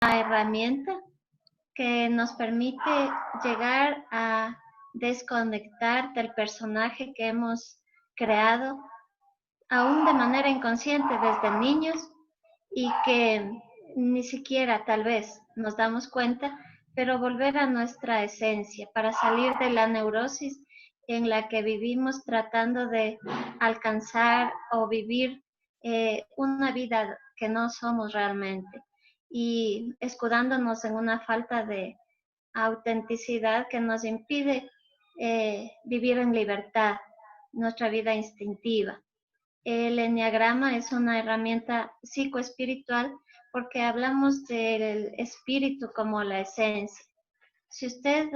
herramienta que nos permite llegar a desconectar del personaje que hemos creado, aún de manera inconsciente desde niños, y que ni siquiera tal vez nos damos cuenta, pero volver a nuestra esencia para salir de la neurosis en la que vivimos tratando de alcanzar o vivir una vida que no somos realmente y escudándonos en una falta de autenticidad que nos impide vivir en libertad nuestra vida instintiva. El enneagrama es una herramienta psicoespiritual porque hablamos del espíritu como la esencia. Si ustedes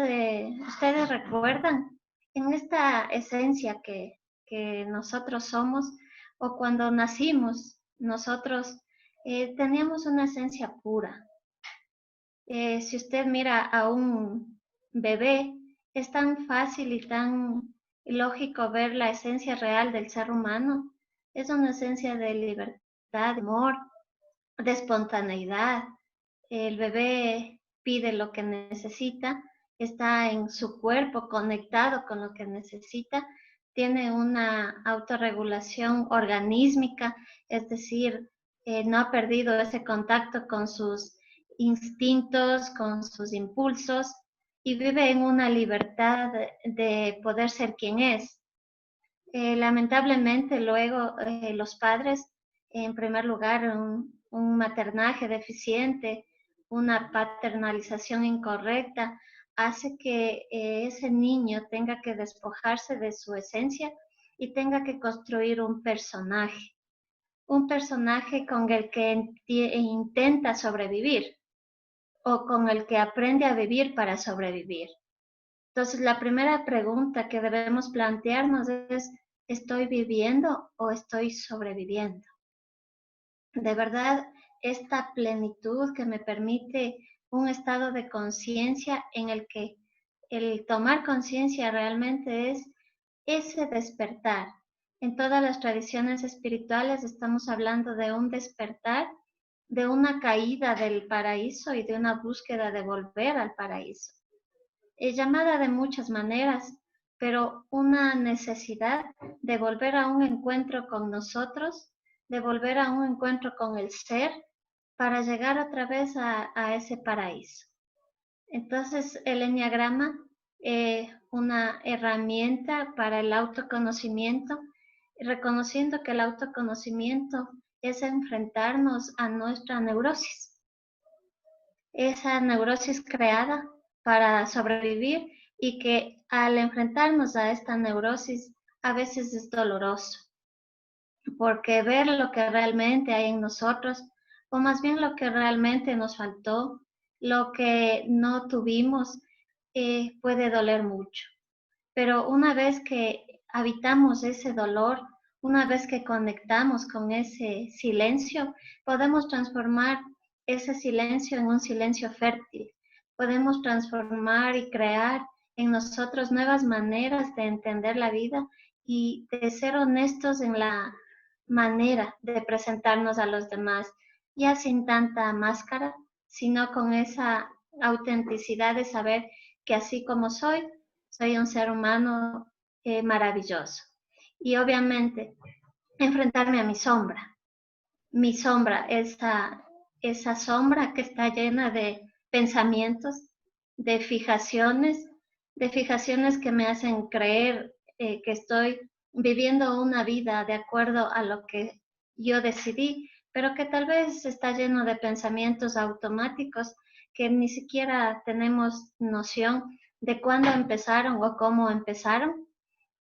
recuerdan, en esta esencia que nosotros somos, o cuando nacimos, nosotros teníamos una esencia pura. Si usted mira a un bebé, es tan fácil y tan lógico ver la esencia real del ser humano. Es una esencia de libertad, de amor, de espontaneidad. El bebé pide lo que necesita, está en su cuerpo conectado con lo que necesita, tiene una autorregulación organísmica, es decir, no ha perdido ese contacto con sus instintos, con sus impulsos y vive en una libertad de poder ser quien es. Lamentablemente luego los padres, en primer lugar, un maternaje deficiente, una paternalización incorrecta, hace que ese niño tenga que despojarse de su esencia y tenga que construir un personaje con el que intenta sobrevivir o con el que aprende a vivir para sobrevivir. Entonces, la primera pregunta que debemos plantearnos es, ¿estoy viviendo o estoy sobreviviendo? De verdad, esta plenitud que me permite un estado de conciencia en el que el tomar conciencia realmente es ese despertar. En todas las tradiciones espirituales estamos hablando de un despertar, de una caída del paraíso y de una búsqueda de volver al paraíso. Es llamada de muchas maneras, pero una necesidad de volver a un encuentro con nosotros, de volver a un encuentro con el ser, para llegar otra vez a ese paraíso. Entonces, el enneagrama es una herramienta para el autoconocimiento, reconociendo que el autoconocimiento es enfrentarnos a nuestra neurosis, esa neurosis creada para sobrevivir y que al enfrentarnos a esta neurosis a veces es doloroso, porque ver lo que realmente hay en nosotros, o más bien lo que realmente nos faltó, lo que no tuvimos, puede doler mucho. Pero una vez que habitamos ese dolor, una vez que conectamos con ese silencio, podemos transformar ese silencio en un silencio fértil. Podemos transformar y crear en nosotros nuevas maneras de entender la vida y de ser honestos en la manera de presentarnos a los demás, ya sin tanta máscara, sino con esa autenticidad de saber que así como soy un ser humano maravilloso. Y obviamente, enfrentarme a mi sombra, esa sombra que está llena de pensamientos, de fijaciones que me hacen creer que estoy viviendo una vida de acuerdo a lo que yo decidí, pero que tal vez está lleno de pensamientos automáticos que ni siquiera tenemos noción de cuándo empezaron o cómo empezaron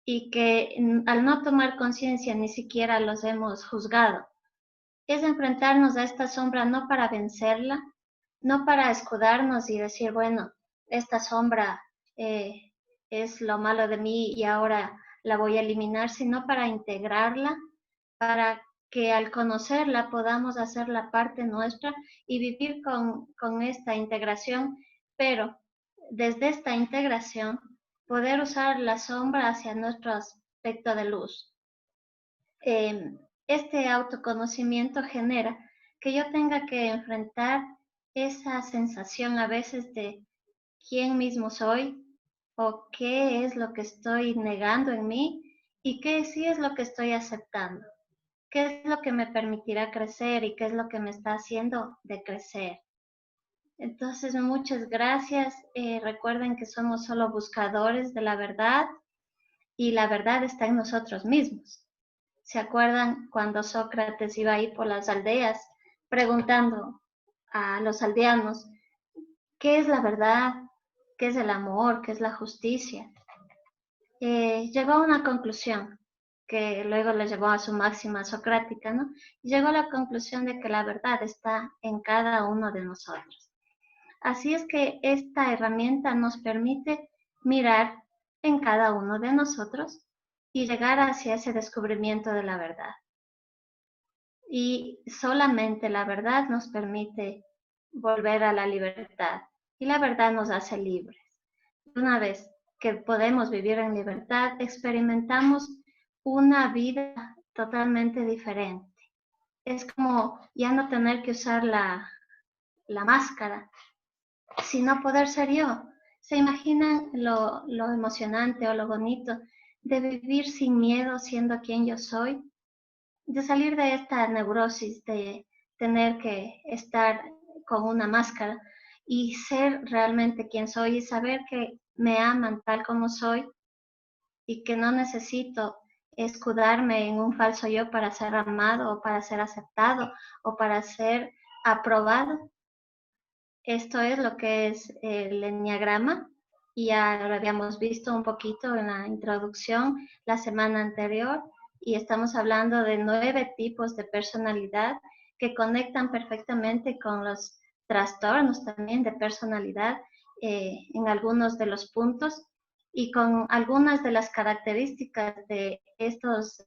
y que al no tomar conciencia ni siquiera los hemos juzgado. Es enfrentarnos a esta sombra no para vencerla, no para escudarnos y decir, bueno, esta sombra eh, es lo malo de mí y ahora la voy a eliminar, sino para integrarla, para que al conocerla podamos hacerla parte nuestra y vivir con esta integración, pero desde esta integración poder usar la sombra hacia nuestro aspecto de luz. Este autoconocimiento genera que yo tenga que enfrentar esa sensación a veces de quién mismo soy o qué es lo que estoy negando en mí y qué sí es lo que estoy aceptando, qué es lo que me permitirá crecer y qué es lo que me está haciendo de crecer. Entonces, muchas gracias. Recuerden que somos solo buscadores de la verdad y la verdad está en nosotros mismos. ¿Se acuerdan cuando Sócrates iba ahí por las aldeas preguntando a los aldeanos qué es la verdad, qué es el amor, qué es la justicia? Llegó a una conclusión que luego le llevó a su máxima socrática, ¿no? Y llegó a la conclusión de que la verdad está en cada uno de nosotros. Así es que esta herramienta nos permite mirar en cada uno de nosotros y llegar hacia ese descubrimiento de la verdad. Y solamente la verdad nos permite volver a la libertad y la verdad nos hace libres. Una vez que podemos vivir en libertad, experimentamos una vida totalmente diferente. Es como ya no tener que usar la máscara, sino poder ser yo. ¿Se imaginan lo emocionante o lo bonito de vivir sin miedo siendo quien yo soy? De salir de esta neurosis de tener que estar con una máscara y ser realmente quien soy y saber que me aman tal como soy y que no necesito escudarme en un falso yo para ser amado o para ser aceptado o para ser aprobado. Esto es lo que es el enneagrama y ya lo habíamos visto un poquito en la introducción la semana anterior y estamos hablando de 9 tipos de personalidad que conectan perfectamente con los trastornos también de personalidad en algunos de los puntos y con algunas de las características de estos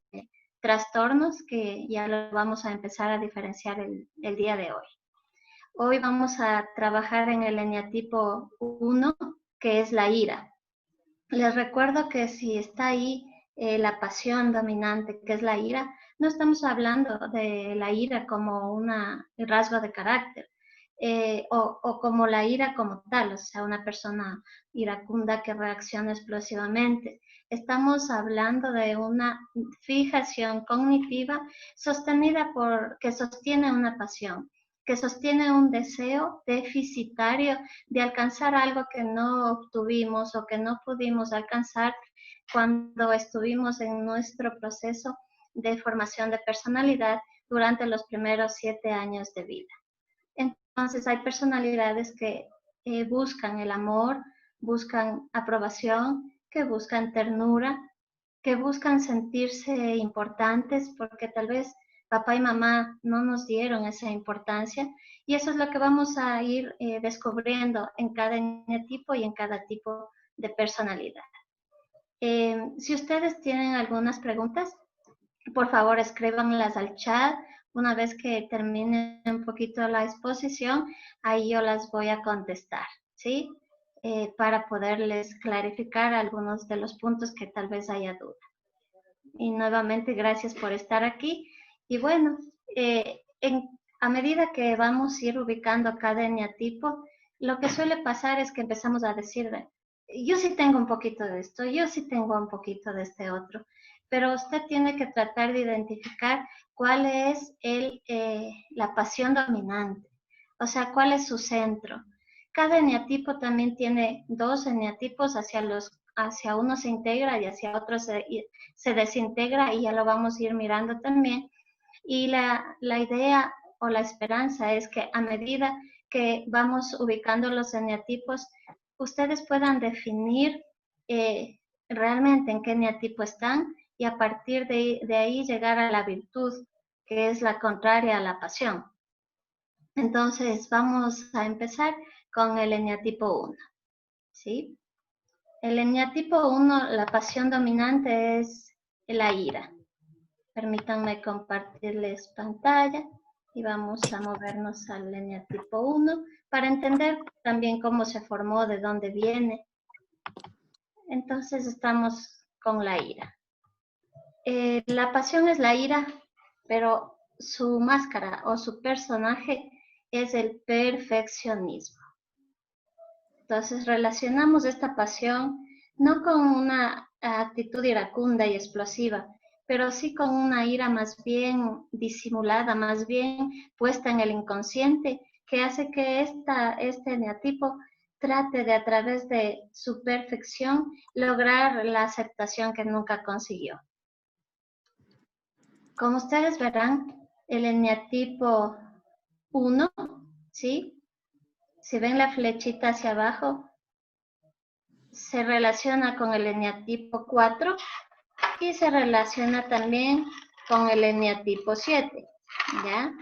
trastornos que ya lo vamos a empezar a diferenciar el día de hoy. Hoy vamos a trabajar en el eneatipo 1, que es la ira. Les recuerdo que si está ahí la pasión dominante, que es la ira, no estamos hablando de la ira como un rasgo de carácter o como la ira como tal, o sea, una persona iracunda que reacciona explosivamente. Estamos hablando de una fijación cognitiva sostenida que sostiene una pasión, que sostiene un deseo deficitario de alcanzar algo que no obtuvimos o que no pudimos alcanzar cuando estuvimos en nuestro proceso de formación de personalidad durante los primeros 7 años de vida. Entonces hay personalidades que buscan el amor, buscan aprobación, que buscan ternura, que buscan sentirse importantes porque tal vez papá y mamá no nos dieron esa importancia y eso es lo que vamos a ir descubriendo en cada tipo y en cada tipo de personalidad. Si ustedes tienen algunas preguntas, por favor escríbanlas al chat. Una vez que termine un poquito la exposición, ahí yo las voy a contestar, ¿sí? Para poderles clarificar algunos de los puntos que tal vez haya duda. Y nuevamente gracias por estar aquí. Y bueno, a medida que vamos a ir ubicando cada eneatipo, lo que suele pasar es que empezamos a decir, yo sí tengo un poquito de esto, yo sí tengo un poquito de este otro, pero usted tiene que tratar de identificar cuál es la pasión dominante, o sea, cuál es su centro. Cada eneatipo también tiene 2 eneatipos hacia uno se integra y hacia otro se desintegra y ya lo vamos a ir mirando también. Y la idea o la esperanza es que a medida que vamos ubicando los eneatipos, ustedes puedan definir realmente en qué eneatipo están y a partir de ahí llegar a la virtud, que es la contraria a la pasión. Entonces, vamos a empezar con el eneatipo 1, ¿sí? El eneatipo 1, la pasión dominante es la ira. Permítanme compartirles pantalla y vamos a movernos al eneatipo 1 para entender también cómo se formó, de dónde viene. Entonces estamos con la ira. La pasión es la ira, pero su máscara o su personaje es el perfeccionismo. Entonces relacionamos esta pasión no con una actitud iracunda y explosiva, pero sí con una ira más bien disimulada, más bien puesta en el inconsciente, que hace que este eneatipo trate de, a través de su perfección, lograr la aceptación que nunca consiguió. Como ustedes verán, el eneatipo 1, ¿sí? Si ven la flechita hacia abajo, se relaciona con el eneatipo 4 y se relaciona también con el eneatipo 7, ¿ya?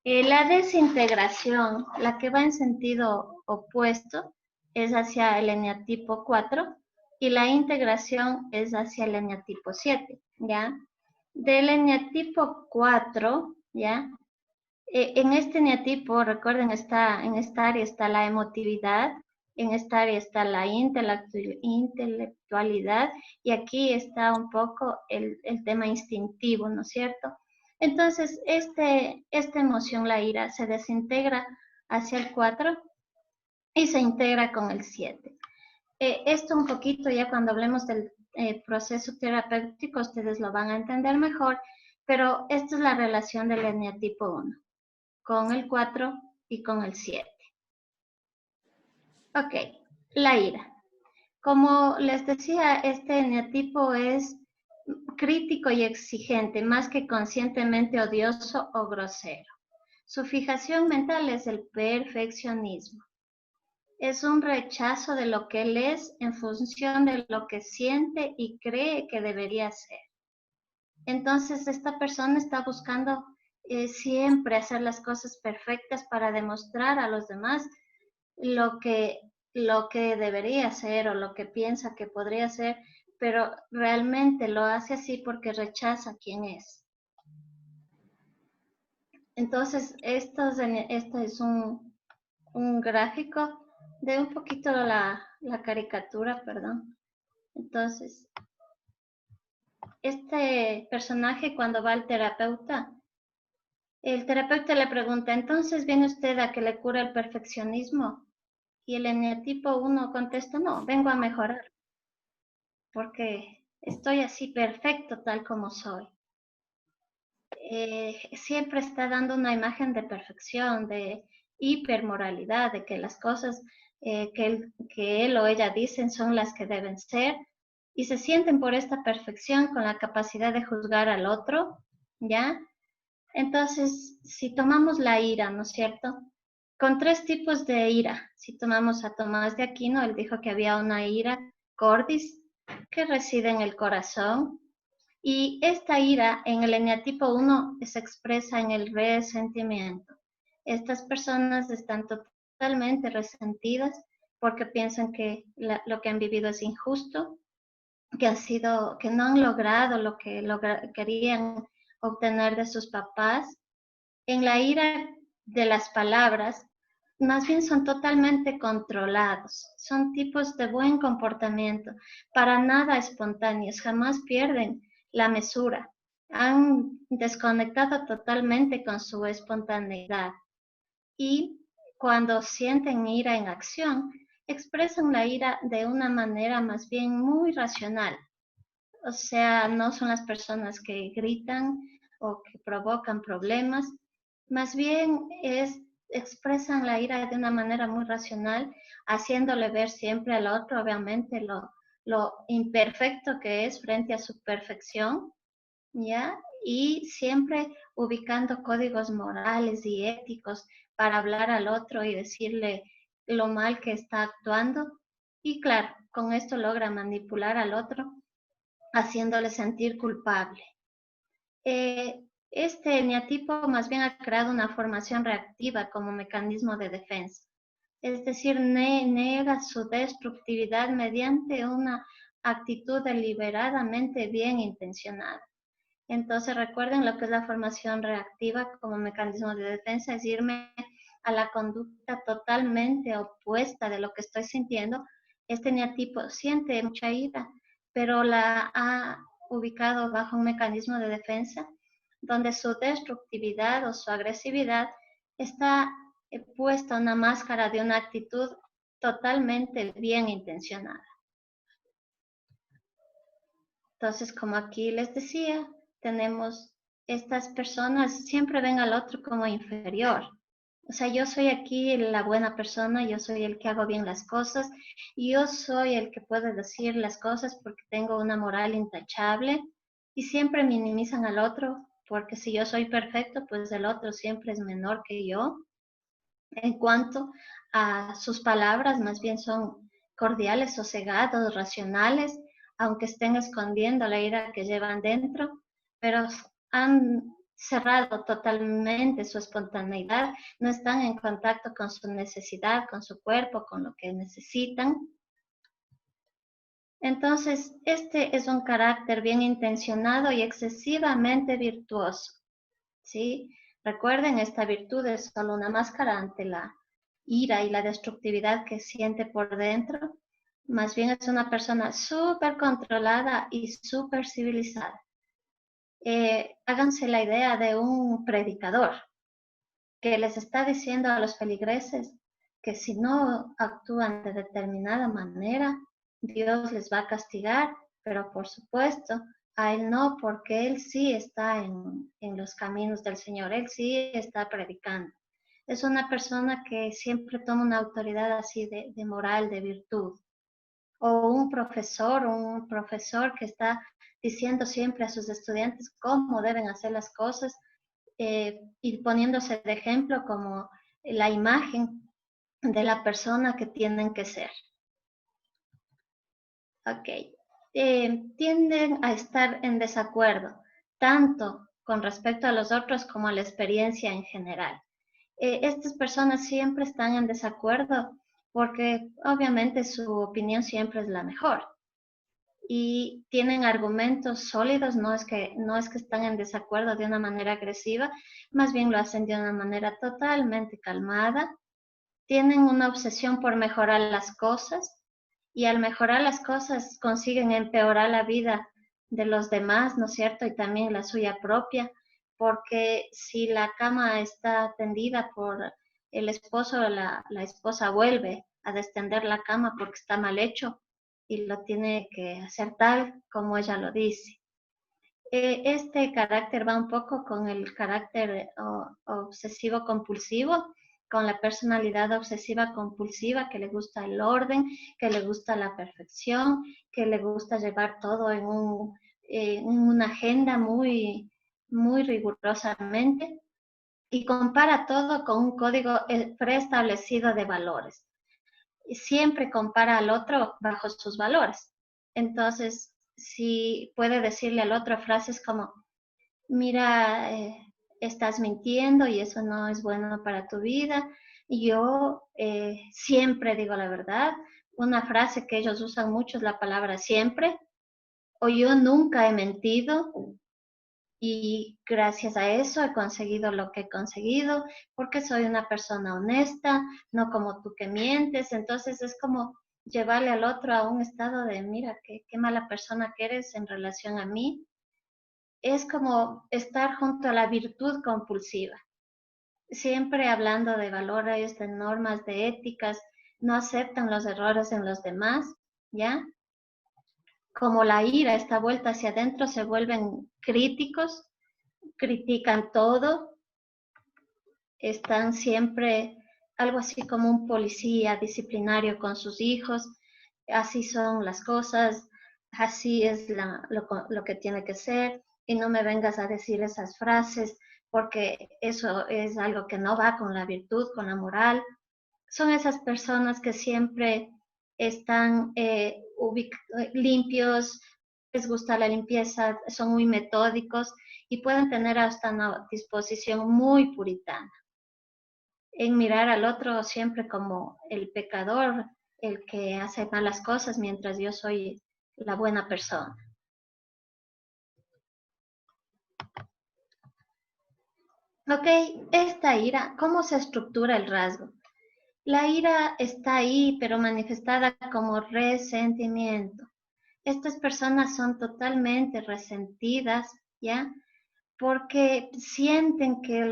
La desintegración, la que va en sentido opuesto, es hacia el eneatipo 4 y la integración es hacia el eneatipo 7, ¿ya? Del eneatipo 4, ¿ya? En este eneatipo, recuerden, en esta área está la emotividad, en esta área está la intelectualidad y aquí está un poco el tema instintivo, ¿no es cierto? Entonces, esta emoción, la ira, se desintegra hacia el 4 y se integra con el 7. Esto un poquito ya cuando hablemos del proceso terapéutico, ustedes lo van a entender mejor, pero esta es la relación del eneatipo 1 con el 4 y con el 7. Ok, la ira. Como les decía, este eneatipo es crítico y exigente, más que conscientemente odioso o grosero. Su fijación mental es el perfeccionismo. Es un rechazo de lo que él es en función de lo que siente y cree que debería ser. Entonces, esta persona está buscando siempre hacer las cosas perfectas para demostrar a los demás lo que, lo que debería ser o lo que piensa que podría ser, pero realmente lo hace así porque rechaza quién es. Entonces, esto es un gráfico de un poquito la caricatura, perdón. Entonces, este personaje cuando va al terapeuta, el terapeuta le pregunta, entonces viene usted a que le cure el perfeccionismo. Y el eneatipo 1 contesta, no, vengo a mejorar, porque estoy así perfecto tal como soy. Siempre está dando una imagen de perfección, de hipermoralidad, de que las cosas que él o ella dicen son las que deben ser, y se sienten por esta perfección con la capacidad de juzgar al otro, ¿ya? Entonces, si tomamos la ira, ¿no es cierto? Con tres tipos de ira. Si tomamos a Tomás de Aquino, él dijo que había una ira cordis que reside en el corazón. Y esta ira en el eneatipo 1 se expresa en el resentimiento. Estas personas están totalmente resentidas porque piensan que lo que han vivido es injusto, que no han logrado lo que querían obtener de sus papás. En la ira de las palabras, más bien son totalmente controlados, son tipos de buen comportamiento, para nada espontáneos, jamás pierden la mesura, han desconectado totalmente con su espontaneidad y cuando sienten ira en acción, expresan la ira de una manera más bien muy racional. O sea, no son las personas que gritan o que provocan problemas, más bien expresan la ira de una manera muy racional, haciéndole ver siempre al otro, obviamente, lo imperfecto que es frente a su perfección, ¿ya? Y siempre ubicando códigos morales y éticos para hablar al otro y decirle lo mal que está actuando. Y claro, con esto logra manipular al otro haciéndole sentir culpable. Este eneatipo más bien ha creado una formación reactiva como mecanismo de defensa, es decir, niega su destructividad mediante una actitud deliberadamente bien intencionada. Entonces recuerden lo que es la formación reactiva como mecanismo de defensa, es irme a la conducta totalmente opuesta de lo que estoy sintiendo. Este eneatipo siente mucha ira, pero la ha ubicado bajo un mecanismo de defensa donde su destructividad o su agresividad está puesta una máscara de una actitud totalmente bien intencionada. Entonces, como aquí les decía, tenemos estas personas siempre ven al otro como inferior. O sea, yo soy aquí la buena persona, yo soy el que hago bien las cosas, y yo soy el que puede decir las cosas porque tengo una moral intachable, y siempre minimizan al otro, porque si yo soy perfecto, pues el otro siempre es menor que yo. En cuanto a sus palabras, más bien son cordiales, sosegados, racionales, aunque estén escondiendo la ira que llevan dentro, pero han cerrado totalmente su espontaneidad, no están en contacto con su necesidad, con su cuerpo, con lo que necesitan. Entonces, este es un carácter bien intencionado y excesivamente virtuoso, ¿sí? Recuerden, esta virtud es solo una máscara ante la ira y la destructividad que siente por dentro. Más bien es una persona súper controlada y súper civilizada. Háganse la idea de un predicador que les está diciendo a los feligreses que si no actúan de determinada manera, Dios les va a castigar, pero por supuesto, a él no, porque él sí está en los caminos del Señor, él sí está predicando. Es una persona que siempre toma una autoridad así de moral, de virtud. O un profesor que está diciendo siempre a sus estudiantes cómo deben hacer las cosas y poniéndose de ejemplo como la imagen de la persona que tienen que ser. Ok. Tienden a estar en desacuerdo, tanto con respecto a los otros como a la experiencia en general. Estas personas siempre están en desacuerdo porque obviamente su opinión siempre es la mejor y tienen argumentos sólidos, no es que están en desacuerdo de una manera agresiva, más bien lo hacen de una manera totalmente calmada. Tienen una obsesión por mejorar las cosas y al mejorar las cosas consiguen empeorar la vida de los demás, ¿no es cierto? Y también la suya propia, porque si la cama está tendida por el esposo, la esposa vuelve a descender la cama porque está mal hecho y lo tiene que hacer tal como ella lo dice. Este carácter va un poco con el carácter obsesivo compulsivo, con la personalidad obsesiva compulsiva que le gusta el orden, que le gusta la perfección, que le gusta llevar todo en una agenda muy, muy rigurosamente y compara todo con un código preestablecido de valores. Y siempre compara al otro bajo sus valores. Entonces, si puede decirle al otro frases como, mira, estás mintiendo y eso no es bueno para tu vida. Yo siempre digo la verdad. Una frase que ellos usan mucho es la palabra siempre. O yo nunca he mentido y gracias a eso he conseguido lo que he conseguido porque soy una persona honesta, no como tú que mientes. Entonces es como llevarle al otro a un estado de, mira, qué mala persona que eres en relación a mí. Es como estar junto a la virtud compulsiva, siempre hablando de valores, de normas, de éticas, no aceptan los errores en los demás, ¿ya? Como la ira está vuelta hacia adentro, se vuelven críticos, critican todo, están siempre algo así como un policía disciplinario con sus hijos, así son las cosas, así es lo que tiene que ser, y no me vengas a decir esas frases porque eso es algo que no va con la virtud, con la moral. Son esas personas que siempre están limpios, les gusta la limpieza, son muy metódicos y pueden tener hasta una disposición muy puritana en mirar al otro siempre como el pecador, el que hace malas cosas, mientras yo soy la buena persona. Ok, esta ira, ¿cómo se estructura el rasgo? La ira está ahí, pero manifestada como resentimiento. Estas personas son totalmente resentidas, ¿ya? porque sienten que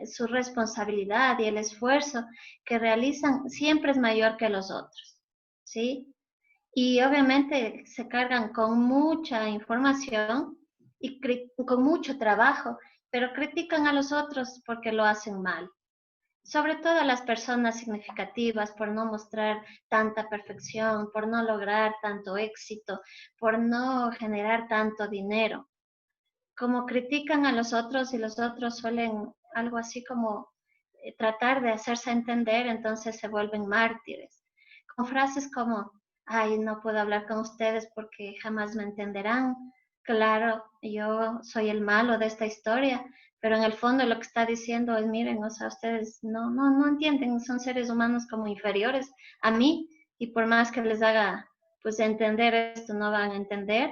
su responsabilidad y el esfuerzo que realizan siempre es mayor que los otros, ¿sí? Y obviamente se cargan con mucha información y con mucho trabajo, pero critican a los otros porque lo hacen mal. Sobre todo a las personas significativas por no mostrar tanta perfección, por no lograr tanto éxito, por no generar tanto dinero. Como critican a los otros y los otros suelen algo así como tratar de hacerse entender, entonces se vuelven mártires. Con frases como, ay, no puedo hablar con ustedes porque jamás me entenderán. Claro, yo soy el malo de esta historia, pero en el fondo lo que está diciendo es, miren, o sea, ustedes no entienden, son seres humanos como inferiores a mí y por más que les haga pues entender esto, no van a entender.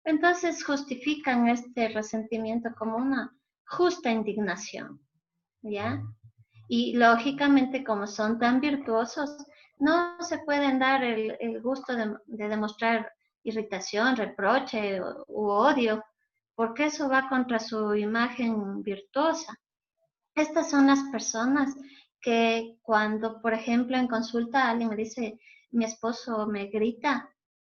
Entonces justifican este resentimiento como una justa indignación, ¿ya? Y lógicamente, como son tan virtuosos, no se pueden dar el gusto de demostrar irritación, reproche u odio, porque eso va contra su imagen virtuosa. Estas son las personas que cuando, por ejemplo, en consulta alguien me dice, mi esposo me grita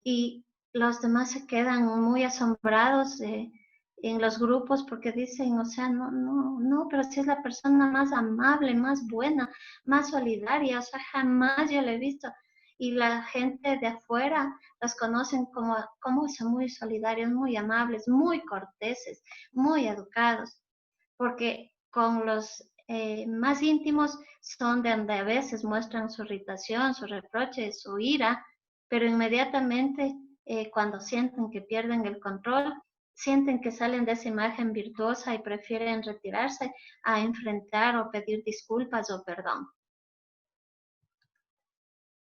y los demás se quedan muy asombrados en los grupos porque dicen, o sea, no, pero si es la persona más amable, más buena, más solidaria, o sea, jamás yo la he visto. Y la gente de afuera los conocen como son muy solidarios, muy amables, muy corteses, muy educados porque con los más íntimos son de donde a veces muestran su irritación, su reproche, su ira, pero inmediatamente cuando sienten que pierden el control, sienten que salen de esa imagen virtuosa y prefieren retirarse a enfrentar o pedir disculpas o perdón.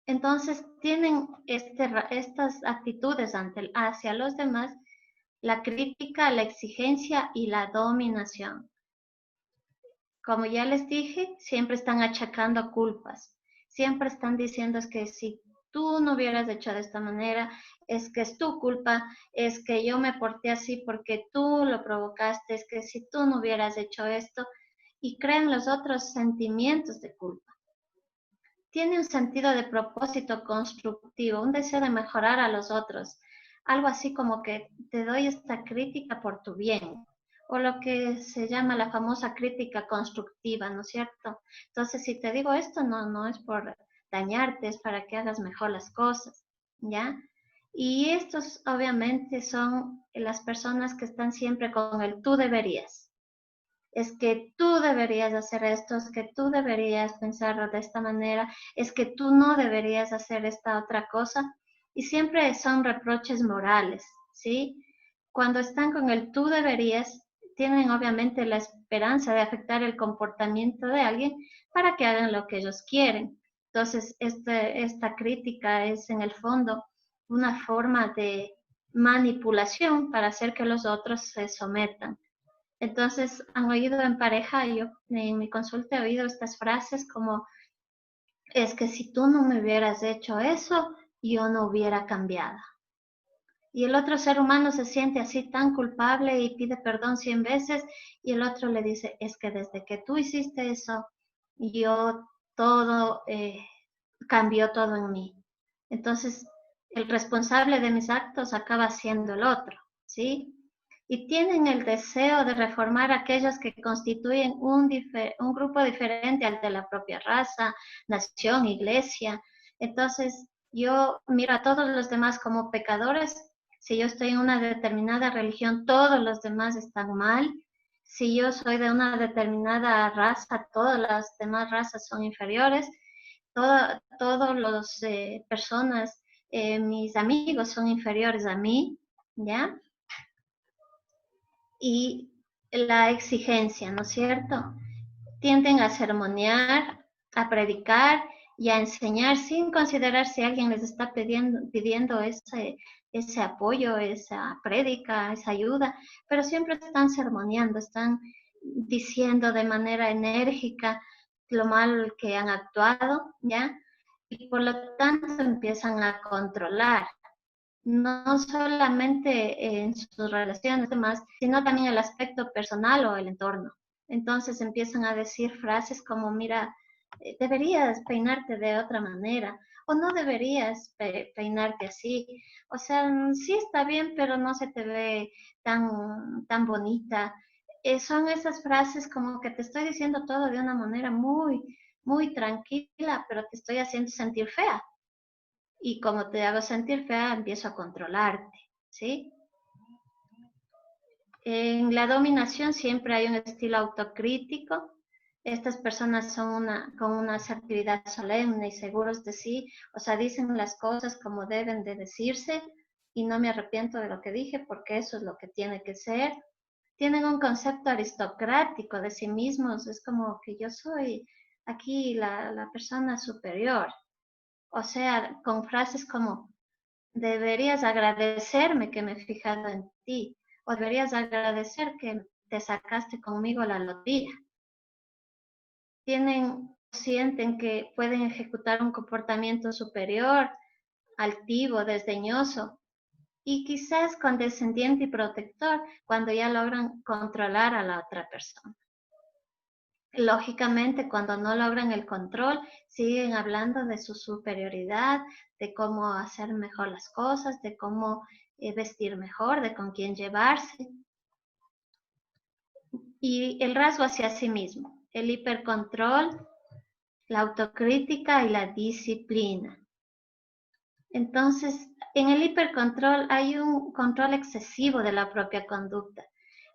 Entonces tienen estas actitudes hacia los demás, la crítica, la exigencia y la dominación. Como ya les dije, siempre están achacando culpas, siempre están diciendo es que si tú no hubieras hecho de esta manera, es que es tu culpa, es que yo me porté así porque tú lo provocaste, es que si tú no hubieras hecho esto, y crean los otros sentimientos de culpa. Tiene un sentido de propósito constructivo, un deseo de mejorar a los otros, algo así como que te doy esta crítica por tu bien, o lo que se llama la famosa crítica constructiva, ¿no es cierto? Entonces, si te digo esto, no es por dañarte, es para que hagas mejor las cosas, ¿ya? Y estos obviamente son las personas que están siempre con el tú deberías. Es que tú deberías hacer esto, es que tú deberías pensar de esta manera, es que tú no deberías hacer esta otra cosa. Y siempre son reproches morales, ¿sí? Cuando están con el tú deberías, tienen obviamente la esperanza de afectar el comportamiento de alguien para que hagan lo que ellos quieren. Entonces, esta crítica es en el fondo una forma de manipulación para hacer que los otros se sometan. Entonces, han oído en pareja, yo en mi consulta he oído estas frases como, es que si tú no me hubieras hecho eso, yo no hubiera cambiado. Y el otro ser humano se siente así tan culpable y pide perdón 100 veces y el otro le dice, es que desde que tú hiciste eso, yo todo, cambió todo en mí. Entonces, el responsable de mis actos acaba siendo el otro, ¿sí? Y tienen el deseo de reformar a aquellos que constituyen un grupo diferente al de la propia raza, nación, iglesia. Entonces, yo miro a todos los demás como pecadores. Si yo estoy en una determinada religión, todos los demás están mal. Si yo soy de una determinada raza, todas las demás razas son inferiores. Todos los personas, mis amigos son inferiores a mí, ¿ya? Y la exigencia, ¿no es cierto? Tienden a sermonear, a predicar y a enseñar sin considerar si alguien les está pidiendo ese apoyo, esa prédica, esa ayuda, pero siempre están sermoneando, están diciendo de manera enérgica lo mal que han actuado, ¿ya? Y por lo tanto empiezan a controlar. no solamente en sus relaciones demás, sino también el aspecto personal o el entorno. Entonces empiezan a decir frases como, mira, deberías peinarte de otra manera o no deberías peinarte así. O sea, sí está bien, pero no se te ve tan bonita. Son esas frases como que te estoy diciendo todo de una manera muy tranquila, pero te estoy haciendo sentir fea. Y como te hago sentir fea, empiezo a controlarte, ¿sí? En la dominación siempre hay un estilo autocrítico. Estas personas son con una asertividad solemne y seguros de sí, o sea, dicen las cosas como deben de decirse y no me arrepiento de lo que dije porque eso es lo que tiene que ser. Tienen un concepto aristocrático de sí mismos, es como que yo soy aquí la persona superior, o sea, con frases como deberías agradecerme que me he fijado en ti, o deberías agradecer que te sacaste conmigo la lotería. Sienten que pueden ejecutar un comportamiento superior, altivo, desdeñoso y quizás condescendiente y protector cuando ya logran controlar a la otra persona. Lógicamente, cuando no logran el control, siguen hablando de su superioridad, de cómo hacer mejor las cosas, de cómo vestir mejor, de con quién llevarse. Y el rasgo hacia sí mismo, el hipercontrol, la autocrítica y la disciplina. Entonces, en el hipercontrol hay un control excesivo de la propia conducta.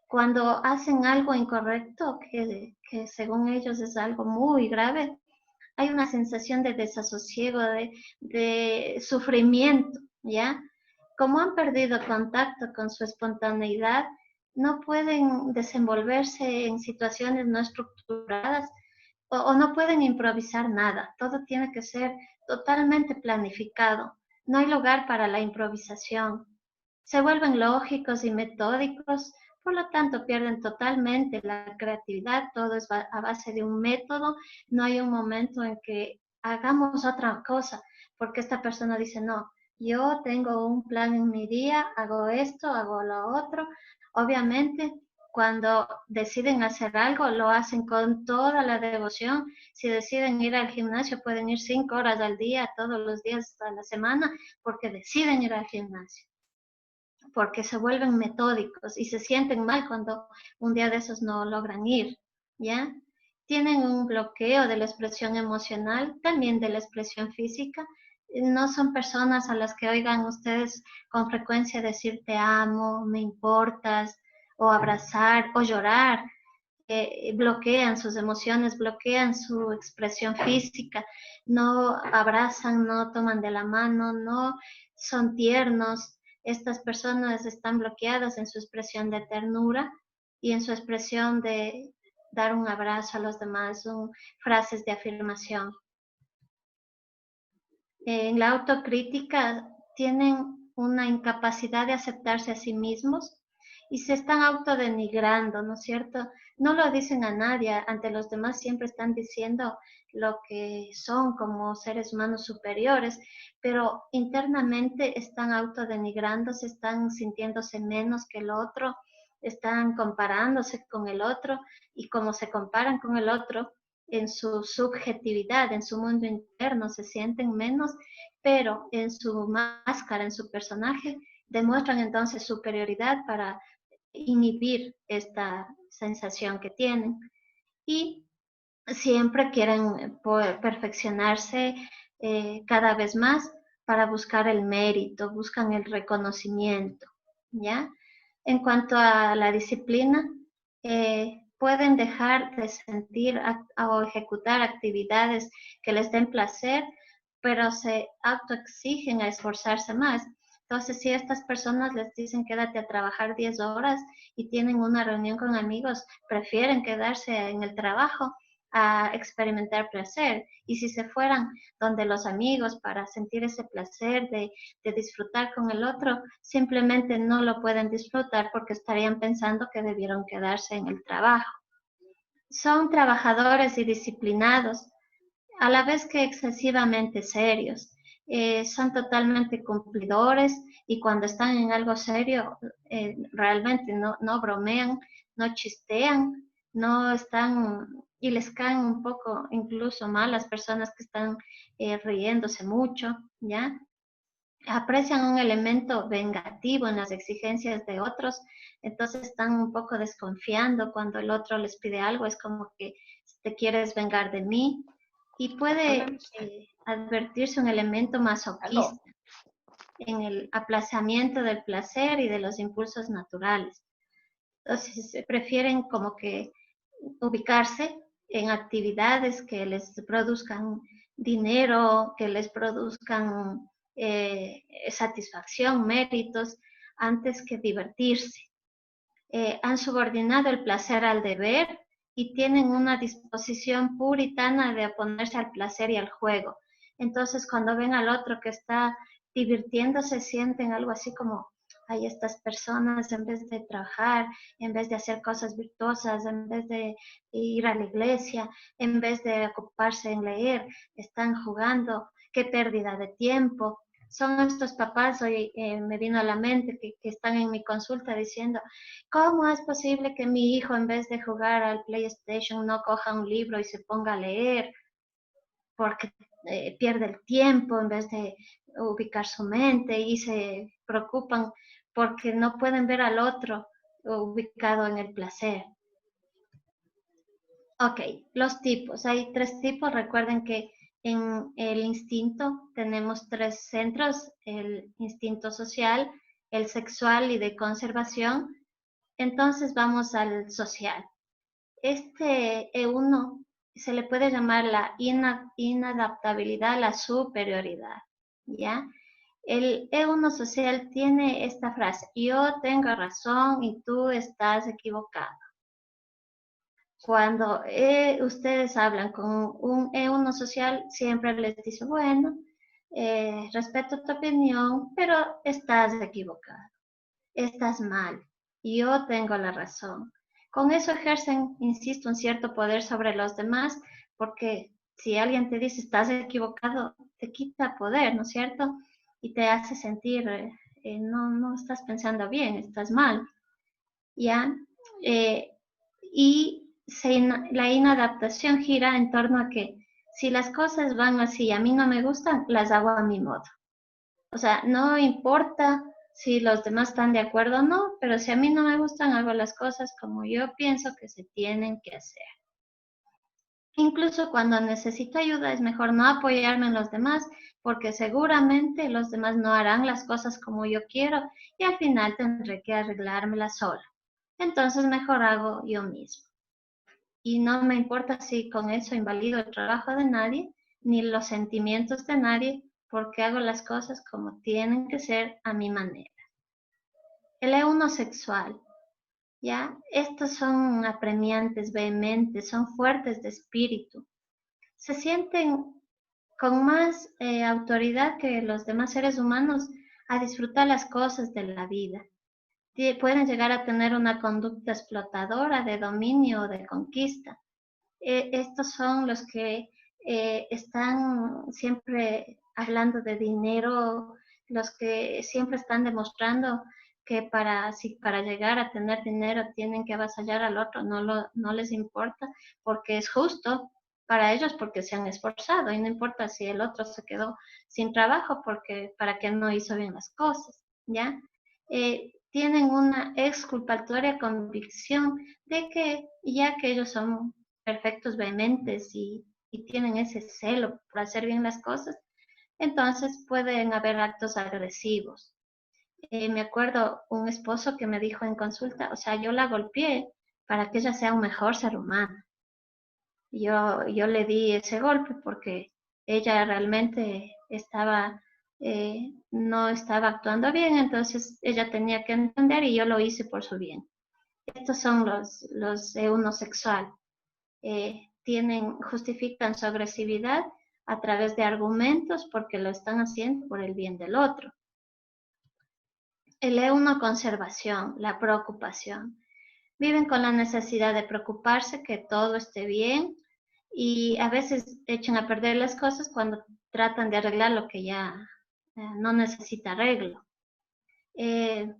Cuando hacen algo incorrecto, que según ellos es algo muy grave, hay una sensación de desasosiego, de sufrimiento, ¿ya? Como han perdido contacto con su espontaneidad, no pueden desenvolverse en situaciones no estructuradas o no pueden improvisar nada. Todo tiene que ser totalmente planificado. No hay lugar para la improvisación. Se vuelven lógicos y metódicos, por lo tanto pierden totalmente la creatividad, todo es a base de un método, no hay un momento en que hagamos otra cosa, porque esta persona dice, no, yo tengo un plan en mi día, hago esto, hago lo otro. Obviamente, cuando deciden hacer algo, lo hacen con toda la devoción. Si deciden ir al gimnasio, pueden ir 5 horas al día, todos los días de la semana, porque deciden ir al gimnasio, porque se vuelven metódicos y se sienten mal cuando un día de esos no logran ir, ¿ya? Tienen un bloqueo de la expresión emocional, también de la expresión física. No son personas a las que oigan ustedes con frecuencia decir te amo, me importas, o abrazar, o llorar. Bloquean sus emociones, bloquean su expresión física, no abrazan, no toman de la mano, no son tiernos. Estas personas están bloqueadas en su expresión de ternura y en su expresión de dar un abrazo a los demás, frases de afirmación. En la autocrítica tienen una incapacidad de aceptarse a sí mismos y se están autodenigrando, ¿no es cierto? No lo dicen a nadie, ante los demás siempre están diciendo lo que son como seres humanos superiores, pero internamente están autodenigrándose, están sintiéndose menos que el otro, están comparándose con el otro y como se comparan con el otro, en su subjetividad, en su mundo interno, se sienten menos, pero en su máscara, en su personaje, demuestran entonces superioridad para inhibir esta sensación que tienen. Y siempre quieren perfeccionarse cada vez más para buscar el mérito, buscan el reconocimiento, ¿ya? En cuanto a la disciplina, pueden dejar de sentir o ejecutar actividades que les den placer, pero se autoexigen a esforzarse más. Entonces, si a estas personas les dicen quédate a trabajar 10 horas y tienen una reunión con amigos, prefieren quedarse en el trabajo a experimentar placer. Y si se fueran donde los amigos para sentir ese placer de disfrutar con el otro, simplemente no lo pueden disfrutar porque estarían pensando que debieron quedarse en el trabajo. Son trabajadores y disciplinados, a la vez que excesivamente serios. son totalmente cumplidores y cuando están en algo serio, realmente no bromean, no chistean, no están, y les caen un poco incluso mal las personas que están riéndose mucho, ¿ya? Aprecian un elemento vengativo en las exigencias de otros, entonces están un poco desconfiando cuando el otro les pide algo, es como que te quieres vengar de mí, y puede advertirse un elemento masoquista en el aplazamiento del placer y de los impulsos naturales. Entonces prefieren como que ubicarse en actividades que les produzcan dinero, que les produzcan satisfacción, méritos, antes que divertirse. Han subordinado el placer al deber y tienen una disposición puritana de oponerse al placer y al juego. Entonces, cuando ven al otro que está divirtiéndose, sienten algo así como, hay estas personas en vez de trabajar, en vez de hacer cosas virtuosas, en vez de ir a la iglesia, en vez de ocuparse en leer, están jugando, qué pérdida de tiempo. Son estos papás, hoy me vino a la mente, que están en mi consulta diciendo, ¿cómo es posible que mi hijo en vez de jugar al PlayStation no coja un libro y se ponga a leer? Porque pierde el tiempo en vez de ubicar su mente y se preocupan porque no pueden ver al otro ubicado en el placer. Ok, los tipos. Hay 3 tipos. Recuerden que en el instinto tenemos 3 centros, el instinto social, el sexual y de conservación. Entonces vamos al social. Este E1 se le puede llamar la inadaptabilidad, la superioridad, ¿ya? El E1 social tiene esta frase, yo tengo razón y tú estás equivocado. Cuando ustedes hablan con un E1 social, siempre les dice, bueno, respeto tu opinión, pero estás equivocado, estás mal, yo tengo la razón. Con eso ejercen, insisto, un cierto poder sobre los demás, porque si alguien te dice estás equivocado, te quita poder, ¿no es cierto? Y te hace sentir, no estás pensando bien, estás mal, ¿ya? Eh, y la inadaptación gira en torno a que si las cosas van así y a mí no me gustan, las hago a mi modo. O sea, no importa si los demás están de acuerdo o no, pero si a mí no me gustan, hago las cosas como yo pienso que se tienen que hacer. Incluso cuando necesito ayuda, es mejor no apoyarme en los demás, porque seguramente los demás no harán las cosas como yo quiero y al final tendré que arreglármelas sola. Entonces mejor hago yo mismo. Y no me importa si con eso invalido el trabajo de nadie, ni los sentimientos de nadie, porque hago las cosas como tienen que ser a mi manera. El E1 sexual, ¿ya? Estos son apremiantes, vehementes, son fuertes de espíritu. Se sienten con más autoridad que los demás seres humanos a disfrutar las cosas de la vida. Pueden llegar a tener una conducta explotadora de dominio o de conquista. Estos son los que están siempre hablando de dinero, los que siempre están demostrando que para llegar a tener dinero tienen que avasallar al otro, no les importa porque es justo para ellos porque se han esforzado y no importa si el otro se quedó sin trabajo porque para que no hizo bien las cosas, ¿ya? Tienen una exculpatoria convicción de que ya que ellos son perfectos, vehementes y tienen ese celo por hacer bien las cosas, entonces pueden haber actos agresivos. Me acuerdo un esposo que me dijo en consulta, o sea, yo la golpeé para que ella sea un mejor ser humano. Yo le di ese golpe porque ella realmente no estaba actuando bien, entonces ella tenía que entender y yo lo hice por su bien. Estos son los E1 sexual. Justifican su agresividad a través de argumentos porque lo están haciendo por el bien del otro. El E1 conservación, la preocupación. Viven con la necesidad de preocuparse que todo esté bien y a veces echan a perder las cosas cuando tratan de arreglar lo que ya no necesita arreglo.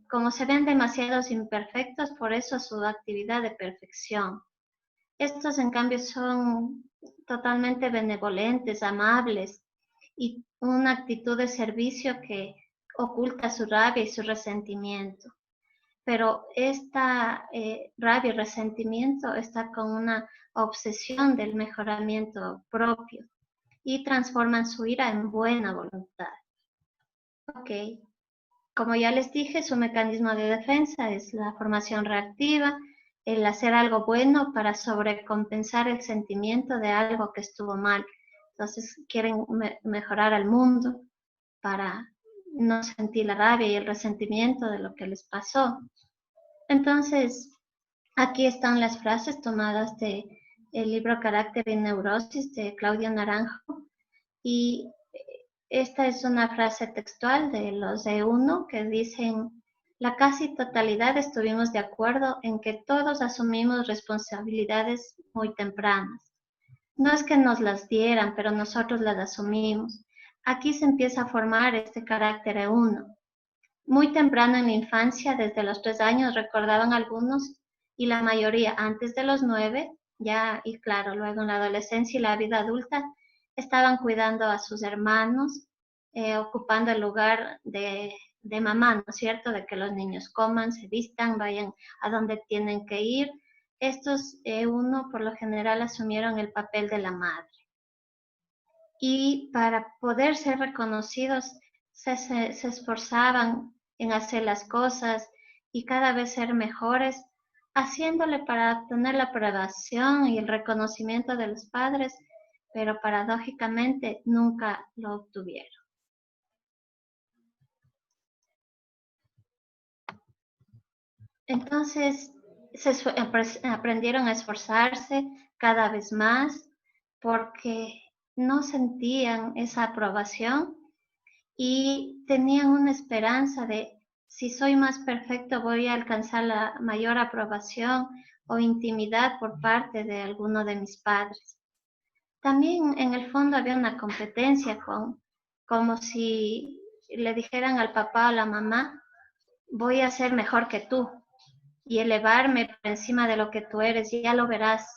Como se ven demasiados imperfectos, por eso su actividad de perfección. Estos, en cambio, son totalmente benevolentes, amables y una actitud de servicio que oculta su rabia y su resentimiento. Pero esta rabia y resentimiento está con una obsesión del mejoramiento propio y transforman su ira en buena voluntad. Ok, como ya les dije, su mecanismo de defensa es la formación reactiva, el hacer algo bueno para sobrecompensar el sentimiento de algo que estuvo mal. Entonces quieren mejorar al mundo para no sentir la rabia y el resentimiento de lo que les pasó. Entonces, aquí están las frases tomadas del libro Carácter y Neurosis de Claudio Naranjo. Y esta es una frase textual de los E1 que dicen: la casi totalidad estuvimos de acuerdo en que todos asumimos responsabilidades muy tempranas. No es que nos las dieran, pero nosotros las asumimos. Aquí se empieza a formar este carácter E1. Muy temprano en la infancia, desde los 3 años, recordaban algunos, y la mayoría antes de los 9, ya, y claro, luego en la adolescencia y la vida adulta, estaban cuidando a sus hermanos, ocupando el lugar de mamá, ¿no es cierto? De que los niños coman, se vistan, vayan a donde tienen que ir. Estos, uno, por lo general, asumieron el papel de la madre. Y para poder ser reconocidos, se esforzaban en hacer las cosas y cada vez ser mejores, haciéndole para obtener la aprobación y el reconocimiento de los padres, pero paradójicamente nunca lo obtuvieron. Entonces, aprendieron a esforzarse cada vez más porque no sentían esa aprobación y tenían una esperanza de: si soy más perfecto voy a alcanzar la mayor aprobación o intimidad por parte de alguno de mis padres. También en el fondo había una competencia como si le dijeran al papá o a la mamá: voy a ser mejor que tú y elevarme por encima de lo que tú eres, y ya lo verás.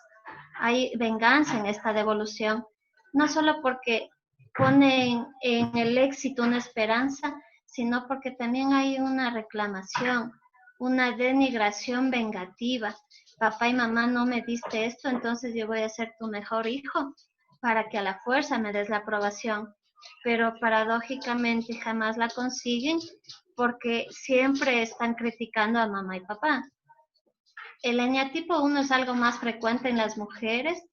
Hay venganza en esta devolución, no solo porque ponen en el éxito una esperanza, sino porque también hay una reclamación, una denigración vengativa. Papá y mamá, no me diste esto, entonces yo voy a ser tu mejor hijo para que a la fuerza me des la aprobación. Pero paradójicamente jamás la consiguen porque siempre están criticando a mamá y papá. El eneatipo 1 es algo más frecuente en las mujeres,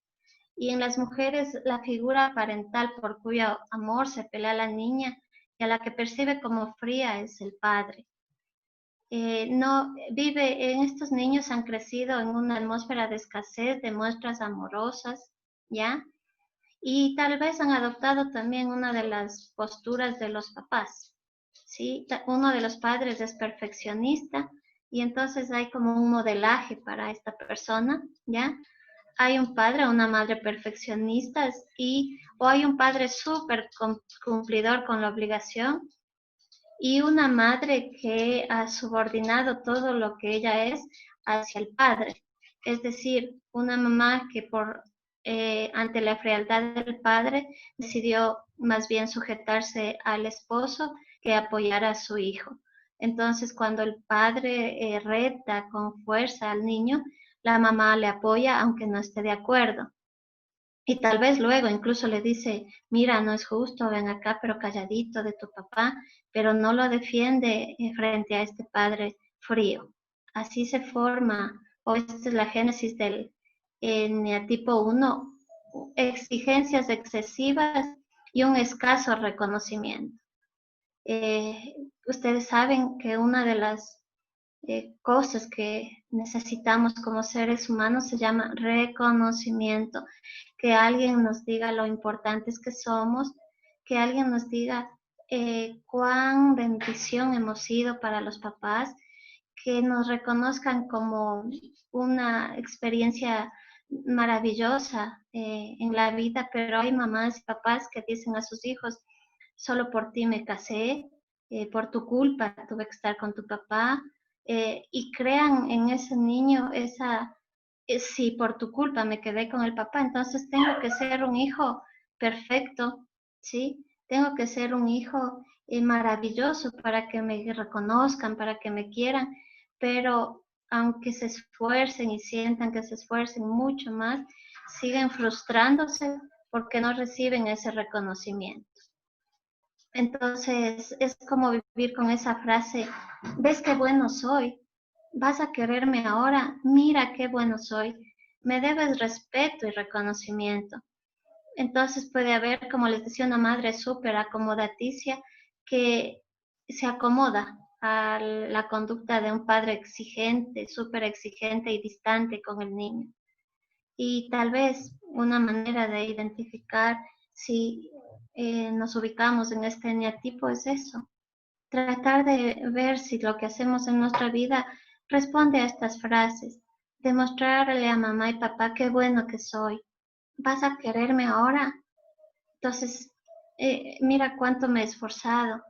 y en las mujeres la figura parental por cuyo amor se pelea la niña y a la que percibe como fría es el padre. No vive, en estos niños han crecido en una atmósfera de escasez, de muestras amorosas, ¿ya? Y tal vez han adoptado también una de las posturas de los papás, ¿sí? Uno de los padres es perfeccionista y entonces hay como un modelaje para esta persona, ¿ya? Hay un padre o una madre perfeccionistas o hay un padre súper cumplidor con la obligación y una madre que ha subordinado todo lo que ella es hacia el padre. Es decir, una mamá que ante la frialdad del padre decidió más bien sujetarse al esposo que apoyar a su hijo. Entonces, cuando el padre reta con fuerza al niño, la mamá le apoya aunque no esté de acuerdo. Y tal vez luego incluso le dice: mira, no es justo, ven acá, pero calladito de tu papá, pero no lo defiende frente a este padre frío. Así se forma, o esta es la génesis del eneatipo 1, exigencias excesivas y un escaso reconocimiento. Ustedes saben que una de las cosas que necesitamos como seres humanos se llama reconocimiento, que alguien nos diga lo importantes que somos, que alguien nos diga cuán bendición hemos sido para los papás, que nos reconozcan como una experiencia maravillosa en la vida, pero hay mamás y papás que dicen a sus hijos, solo por ti me casé, por tu culpa tuve que estar con tu papá, y crean en ese niño esa, si por tu culpa me quedé con el papá, entonces tengo que ser un hijo perfecto, ¿sí? Tengo que ser un hijo maravilloso para que me reconozcan, para que me quieran, pero aunque se esfuercen y sientan que se esfuercen mucho más, siguen frustrándose porque no reciben ese reconocimiento. Entonces es como vivir con esa frase, ¿ves qué bueno soy? ¿Vas a quererme ahora? Mira qué bueno soy. Me debes respeto y reconocimiento. Entonces puede haber, como les decía, una madre súper acomodaticia que se acomoda a la conducta de un padre exigente, súper exigente y distante con el niño. Y tal vez una manera de identificar si nos ubicamos en este eneatipo es eso, tratar de ver si lo que hacemos en nuestra vida responde a estas frases, demostrarle a mamá y papá qué bueno que soy. ¿Vas a quererme ahora? Entonces, mira cuánto me he esforzado.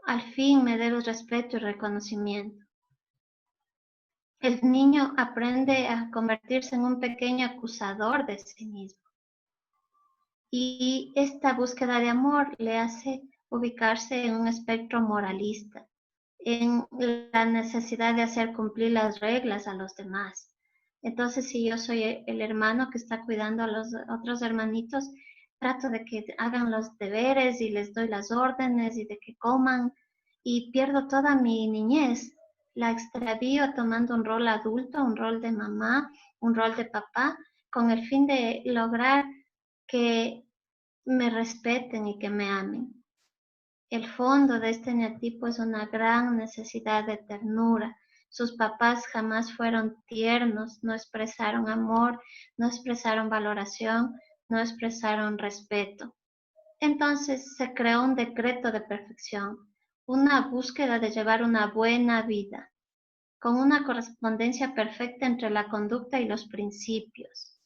Al fin me debes respeto y reconocimiento. El niño aprende a convertirse en un pequeño acusador de sí mismo. Y esta búsqueda de amor le hace ubicarse en un espectro moralista, en la necesidad de hacer cumplir las reglas a los demás. Entonces, si yo soy el hermano que está cuidando a los otros hermanitos, trato de que hagan los deberes y les doy las órdenes y de que coman y pierdo toda mi niñez. La extravío tomando un rol adulto, un rol de mamá, un rol de papá, con el fin de lograr que me respeten y que me amen. El fondo de este eneatipo es una gran necesidad de ternura. Sus papás jamás fueron tiernos, no expresaron amor, no expresaron valoración, no expresaron respeto. Entonces se creó un decreto de perfección, una búsqueda de llevar una buena vida, con una correspondencia perfecta entre la conducta y los principios.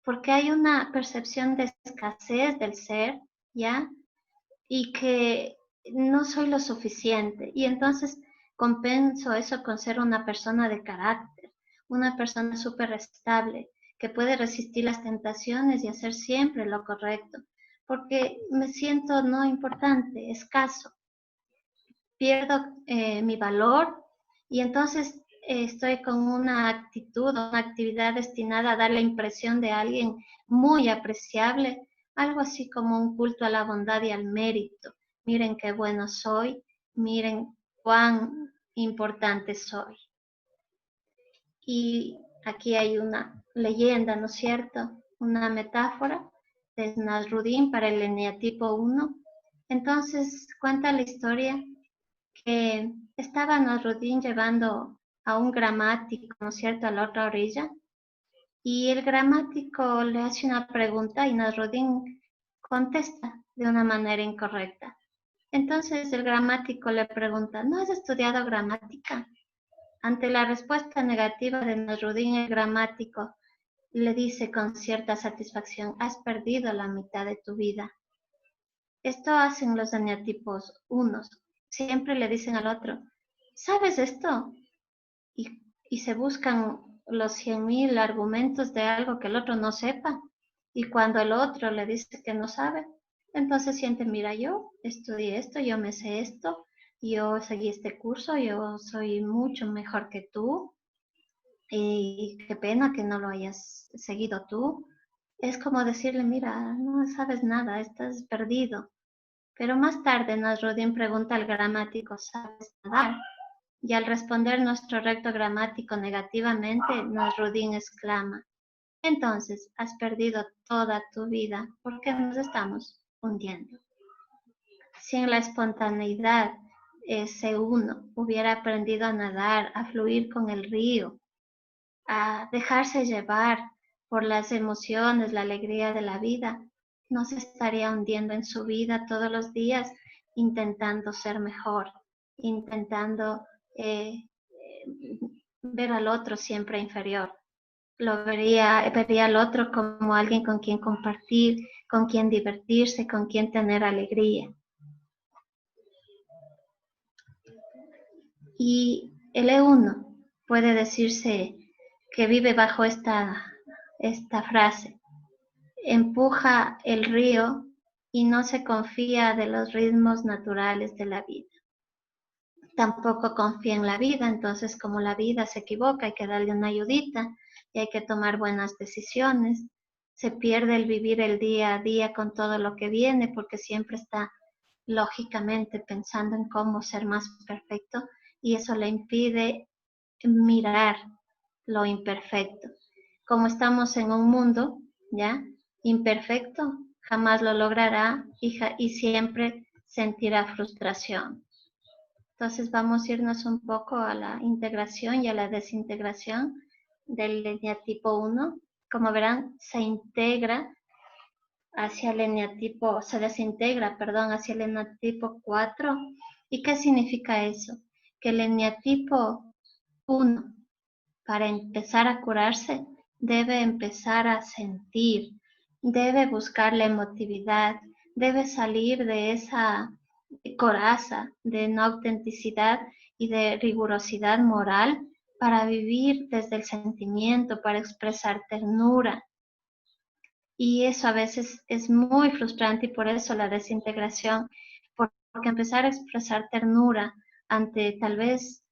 Porque hay una percepción de escasez del ser, ¿ya? Y que no soy lo suficiente. Y entonces compenso eso con ser una persona de carácter, una persona súper estable, que puede resistir las tentaciones y hacer siempre lo correcto, porque me siento no importante, escaso, pierdo mi valor y entonces estoy con una actitud, una actividad destinada a dar la impresión de alguien muy apreciable, algo así como un culto a la bondad y al mérito. Miren qué bueno soy, miren cuán importante soy. Y aquí hay una leyenda, ¿no es cierto? Una metáfora de Nasruddin para el eneatipo 1. Entonces cuenta la historia que estaba Nasruddin llevando a un gramático, ¿no es cierto?, a la otra orilla, y el gramático le hace una pregunta y Nasruddin contesta de una manera incorrecta. Entonces el gramático le pregunta, ¿no has estudiado gramática? Ante la respuesta negativa de Nasruddin, el gramático le dice con cierta satisfacción, has perdido la mitad de tu vida. Esto hacen los eneatipos unos. Siempre le dicen al otro, ¿sabes esto? Y se buscan los 100.000 argumentos de algo que el otro no sepa. Y cuando el otro le dice que no sabe, entonces siente, mira, yo estudié esto, yo me sé esto, yo seguí este curso, yo soy mucho mejor que tú. Y qué pena que no lo hayas seguido tú. Es como decirle, mira, no sabes nada, estás perdido. Pero más tarde Nasruddin pregunta al gramático, ¿sabes nadar? Y al responder nuestro recto gramático negativamente, Nasruddin exclama, entonces has perdido toda tu vida porque nos estamos hundiendo. Si en la espontaneidad ese uno hubiera aprendido a nadar, a fluir con el río, a dejarse llevar por las emociones, la alegría de la vida, no se estaría hundiendo en su vida todos los días intentando ser mejor, intentando ver al otro siempre inferior. vería al otro como alguien con quien compartir, con quien divertirse, con quien tener alegría. Y el E1 puede decirse que vive bajo esta frase: empuja el río y no se confía de los ritmos naturales de la vida. Tampoco confía en la vida, entonces como la vida se equivoca, hay que darle una ayudita y hay que tomar buenas decisiones. Se pierde el vivir el día a día con todo lo que viene, porque siempre está lógicamente pensando en cómo ser más perfecto, y eso le impide mirar lo imperfecto. Como estamos en un mundo, ¿ya?, imperfecto, jamás lo logrará y siempre sentirá frustración. Entonces vamos a irnos un poco a la integración y a la desintegración del eneatipo 1. Como verán, se desintegra hacia el eneatipo 4. ¿Y qué significa eso? Que el eneatipo 1, para empezar a curarse, debe empezar a sentir, debe buscar la emotividad, debe salir de esa coraza de no autenticidad y de rigurosidad moral para vivir desde el sentimiento, para expresar ternura. Y eso a veces es muy frustrante, y por eso la desintegración, porque empezar a expresar ternura ante tal vez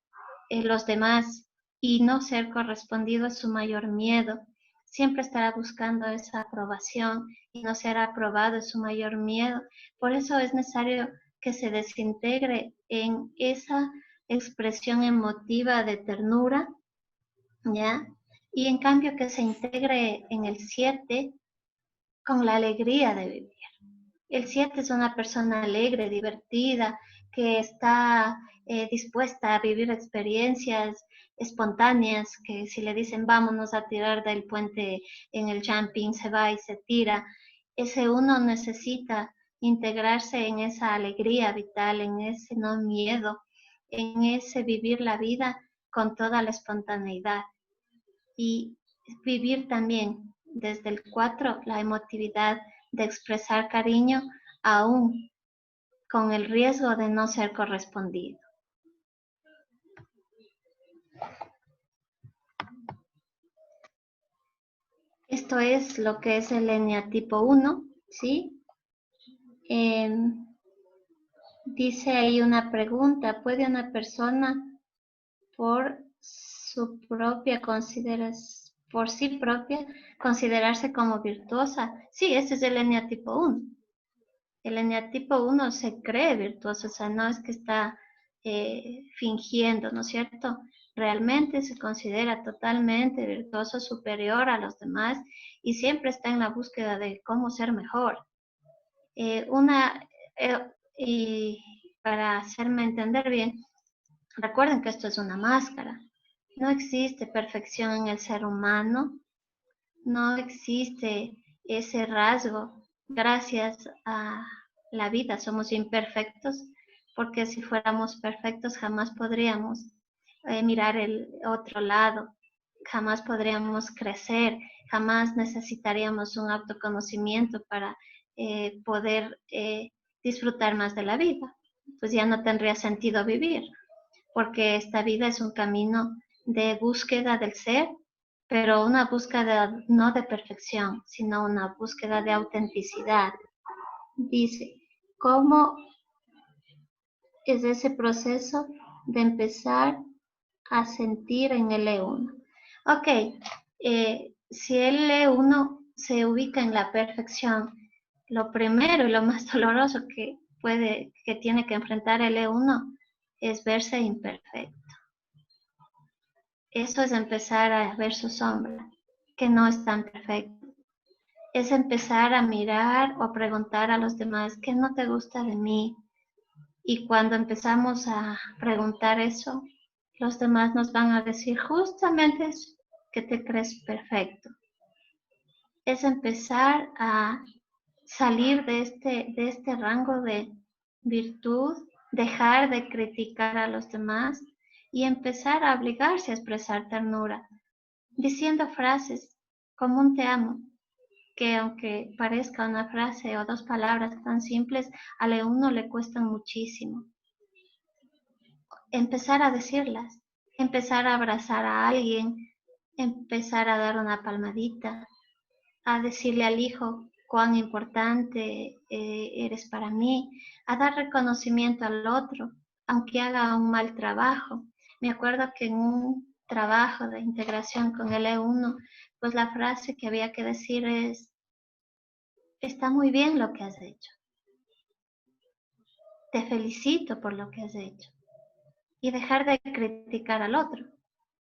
los demás y no ser correspondido es su mayor miedo. Siempre estará buscando esa aprobación y no ser aprobado es su mayor miedo. Por eso es necesario que se desintegre en esa expresión emotiva de ternura, ¿ya? Y en cambio que se integre en el 7 con la alegría de vivir. El 7 es una persona alegre, divertida, que está dispuesta a vivir experiencias espontáneas, que si le dicen vámonos a tirar del puente en el jumping, se va y se tira. Ese uno necesita integrarse en esa alegría vital, en ese no miedo, en ese vivir la vida con toda la espontaneidad. Y vivir también desde el 4 la emotividad de expresar cariño aún con el riesgo de no ser correspondido. Esto es lo que es el eneatipo 1, ¿sí? Dice ahí una pregunta: ¿puede una persona por sí propia considerarse como virtuosa? Sí, ese es el eneatipo 1. El eneatipo 1 se cree virtuoso, o sea, no es que está fingiendo, ¿no es cierto? Realmente se considera totalmente virtuoso, superior a los demás, y siempre está en la búsqueda de cómo ser mejor. Y para hacerme entender bien, recuerden que esto es una máscara. No existe perfección en el ser humano, no existe ese rasgo. Gracias a la vida somos imperfectos, porque si fuéramos perfectos jamás podríamos mirar el otro lado, jamás podríamos crecer, jamás necesitaríamos un autoconocimiento para poder disfrutar más de la vida. Pues ya no tendría sentido vivir, porque esta vida es un camino de búsqueda del ser, pero una búsqueda no de perfección, sino una búsqueda de autenticidad. Dice, ¿cómo es ese proceso de empezar a sentir en el E1? Ok, si el E1 se ubica en la perfección, lo primero y lo más doloroso que tiene que enfrentar el E1 es verse imperfecto. Eso es empezar a ver su sombra, que no es tan perfecto. Es empezar a mirar o preguntar a los demás, ¿qué no te gusta de mí? Y cuando empezamos a preguntar eso, los demás nos van a decir justamente eso, que te crees perfecto. Es empezar a salir de este rango de virtud, dejar de criticar a los demás y empezar a obligarse a expresar ternura. diciendo frases como un te amo, que aunque parezca una frase o dos palabras tan simples, a uno le cuestan muchísimo. Empezar a decirlas, empezar a abrazar a alguien, empezar a dar una palmadita, a decirle al hijo cuán importante eres para mí, a dar reconocimiento al otro, aunque haga un mal trabajo. Me acuerdo que en un trabajo de integración con el E1, pues la frase que había que decir es, está muy bien lo que has hecho, te felicito por lo que has hecho, y dejar de criticar al otro.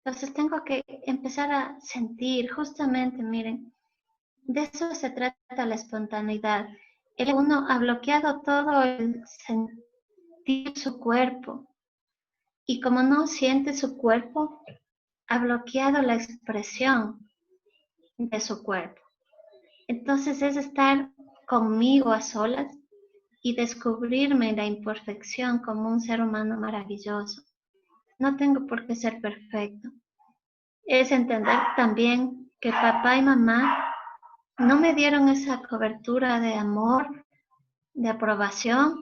Entonces tengo que empezar a sentir, justamente, miren, de eso se trata la espontaneidad. El uno ha bloqueado todo el sentir su cuerpo, y como no siente su cuerpo, ha bloqueado la expresión de su cuerpo. Entonces es estar conmigo a solas y descubrirme la imperfección como un ser humano maravilloso. No tengo por qué ser perfecto. Es entender también que papá y mamá no me dieron esa cobertura de amor, de aprobación,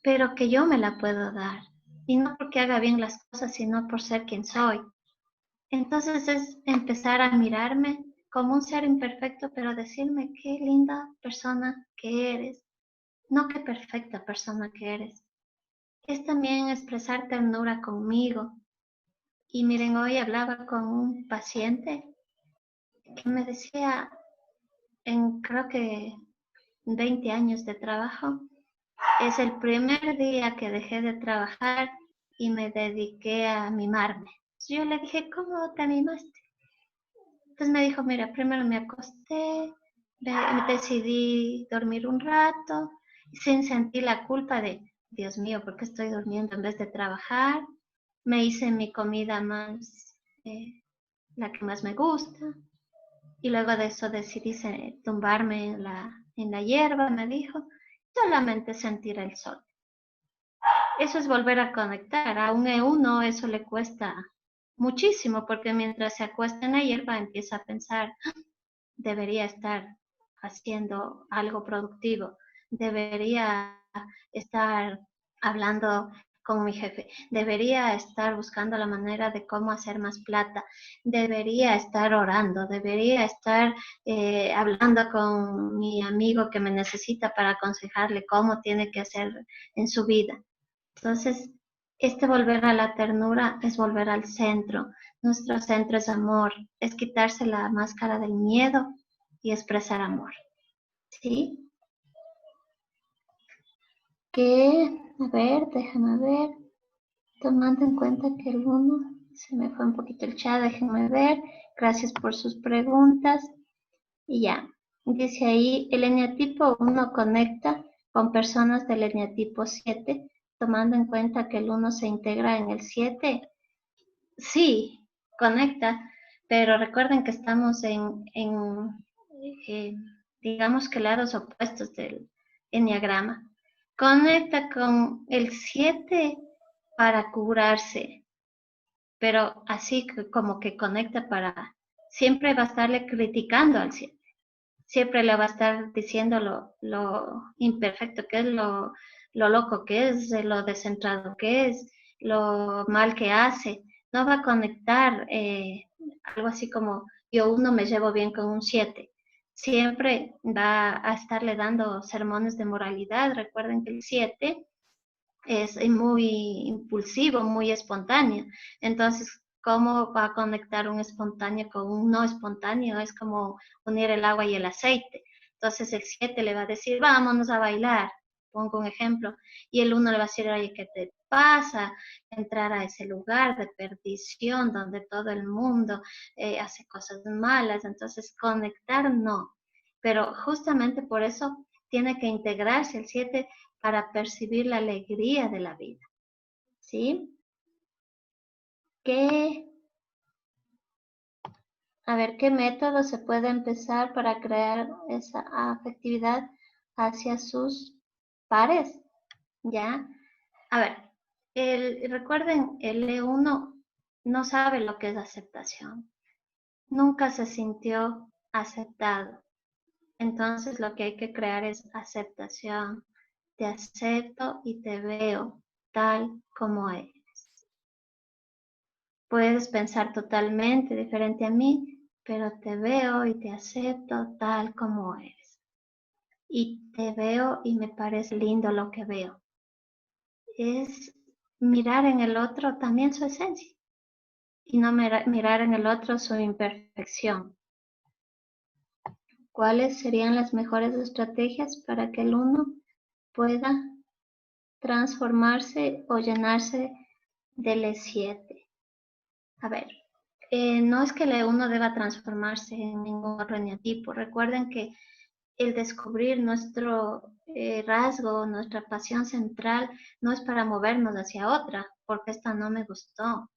pero que yo me la puedo dar. Y no porque haga bien las cosas, sino por ser quien soy. Entonces es empezar a mirarme como un ser imperfecto, pero decirme qué linda persona que eres, no qué perfecta persona que eres. Es también expresar ternura conmigo. Y miren, hoy hablaba con un paciente que me decía, en creo que 20 años de trabajo, es el primer día que dejé de trabajar y me dediqué a mimarme. Yo le dije, ¿cómo te mimaste? Entonces me dijo, mira, primero me acosté, decidí dormir un rato, sin sentir la culpa de, Dios mío, ¿por qué estoy durmiendo en vez de trabajar? Me hice mi comida más, la que más me gusta, y luego de eso decidí tumbarme en la hierba, me dijo, solamente sentir el sol. Eso es volver a conectar. A un E1 eso le cuesta muchísimo, porque mientras se acuesta en la hierba empieza a pensar, debería estar haciendo algo productivo, debería estar hablando con mi jefe, debería estar buscando la manera de cómo hacer más plata, debería estar orando, debería estar hablando con mi amigo que me necesita para aconsejarle cómo tiene que hacer en su vida. Entonces, este volver a la ternura es volver al centro. Nuestro centro es amor, es quitarse la máscara del miedo y expresar amor. ¿Sí? Que, a ver, déjame ver. Tomando en cuenta que el uno se me fue un poquito el chat, déjenme ver. Gracias por sus preguntas. Y ya, dice ahí, el eneatipo 1 conecta con personas del eneatipo 7, tomando en cuenta que el uno se integra en el 7. Sí, conecta, pero recuerden que estamos eh, digamos que lados opuestos del enneagrama. Conecta con el 7 para curarse, pero así como que conecta para, siempre va a estarle criticando al 7, siempre le va a estar diciendo lo imperfecto que es, lo loco que es, lo descentrado que es, lo mal que hace. No va a conectar algo así como yo uno me llevo bien con un 7. Siempre va a estarle dando sermones de moralidad. Recuerden que el 7 es muy impulsivo, muy espontáneo. Entonces, ¿cómo va a conectar un espontáneo con un no espontáneo? Es como unir el agua y el aceite. Entonces, el 7 le va a decir, vámonos a bailar, pongo un ejemplo, y el 1 le va a decir, oye, ¿qué te pasa? Entrar a ese lugar de perdición donde todo el mundo hace cosas malas. Entonces, conectar no. Pero justamente por eso tiene que integrarse el 7 para percibir la alegría de la vida. ¿Sí? ¿Qué, a ver, qué método se puede empezar para crear esa afectividad hacia sus pares? ¿Ya? A ver, recuerden, el E1 no sabe lo que es aceptación. nunca se sintió aceptado. Entonces lo que hay que crear es aceptación. Te acepto y te veo tal como eres. Puedes pensar totalmente diferente a mí, pero te veo y te acepto tal como eres. Y te veo y me parece lindo lo que veo. Es mirar en el otro también su esencia y no mirar en el otro su imperfección. ¿Cuáles serían las mejores estrategias para que el uno pueda transformarse o llenarse del E7? A ver, no es que el uno deba transformarse en ningún otro eneatipo. Recuerden que el descubrir nuestro rasgo, nuestra pasión central, no es para movernos hacia otra, porque esta no me gustó.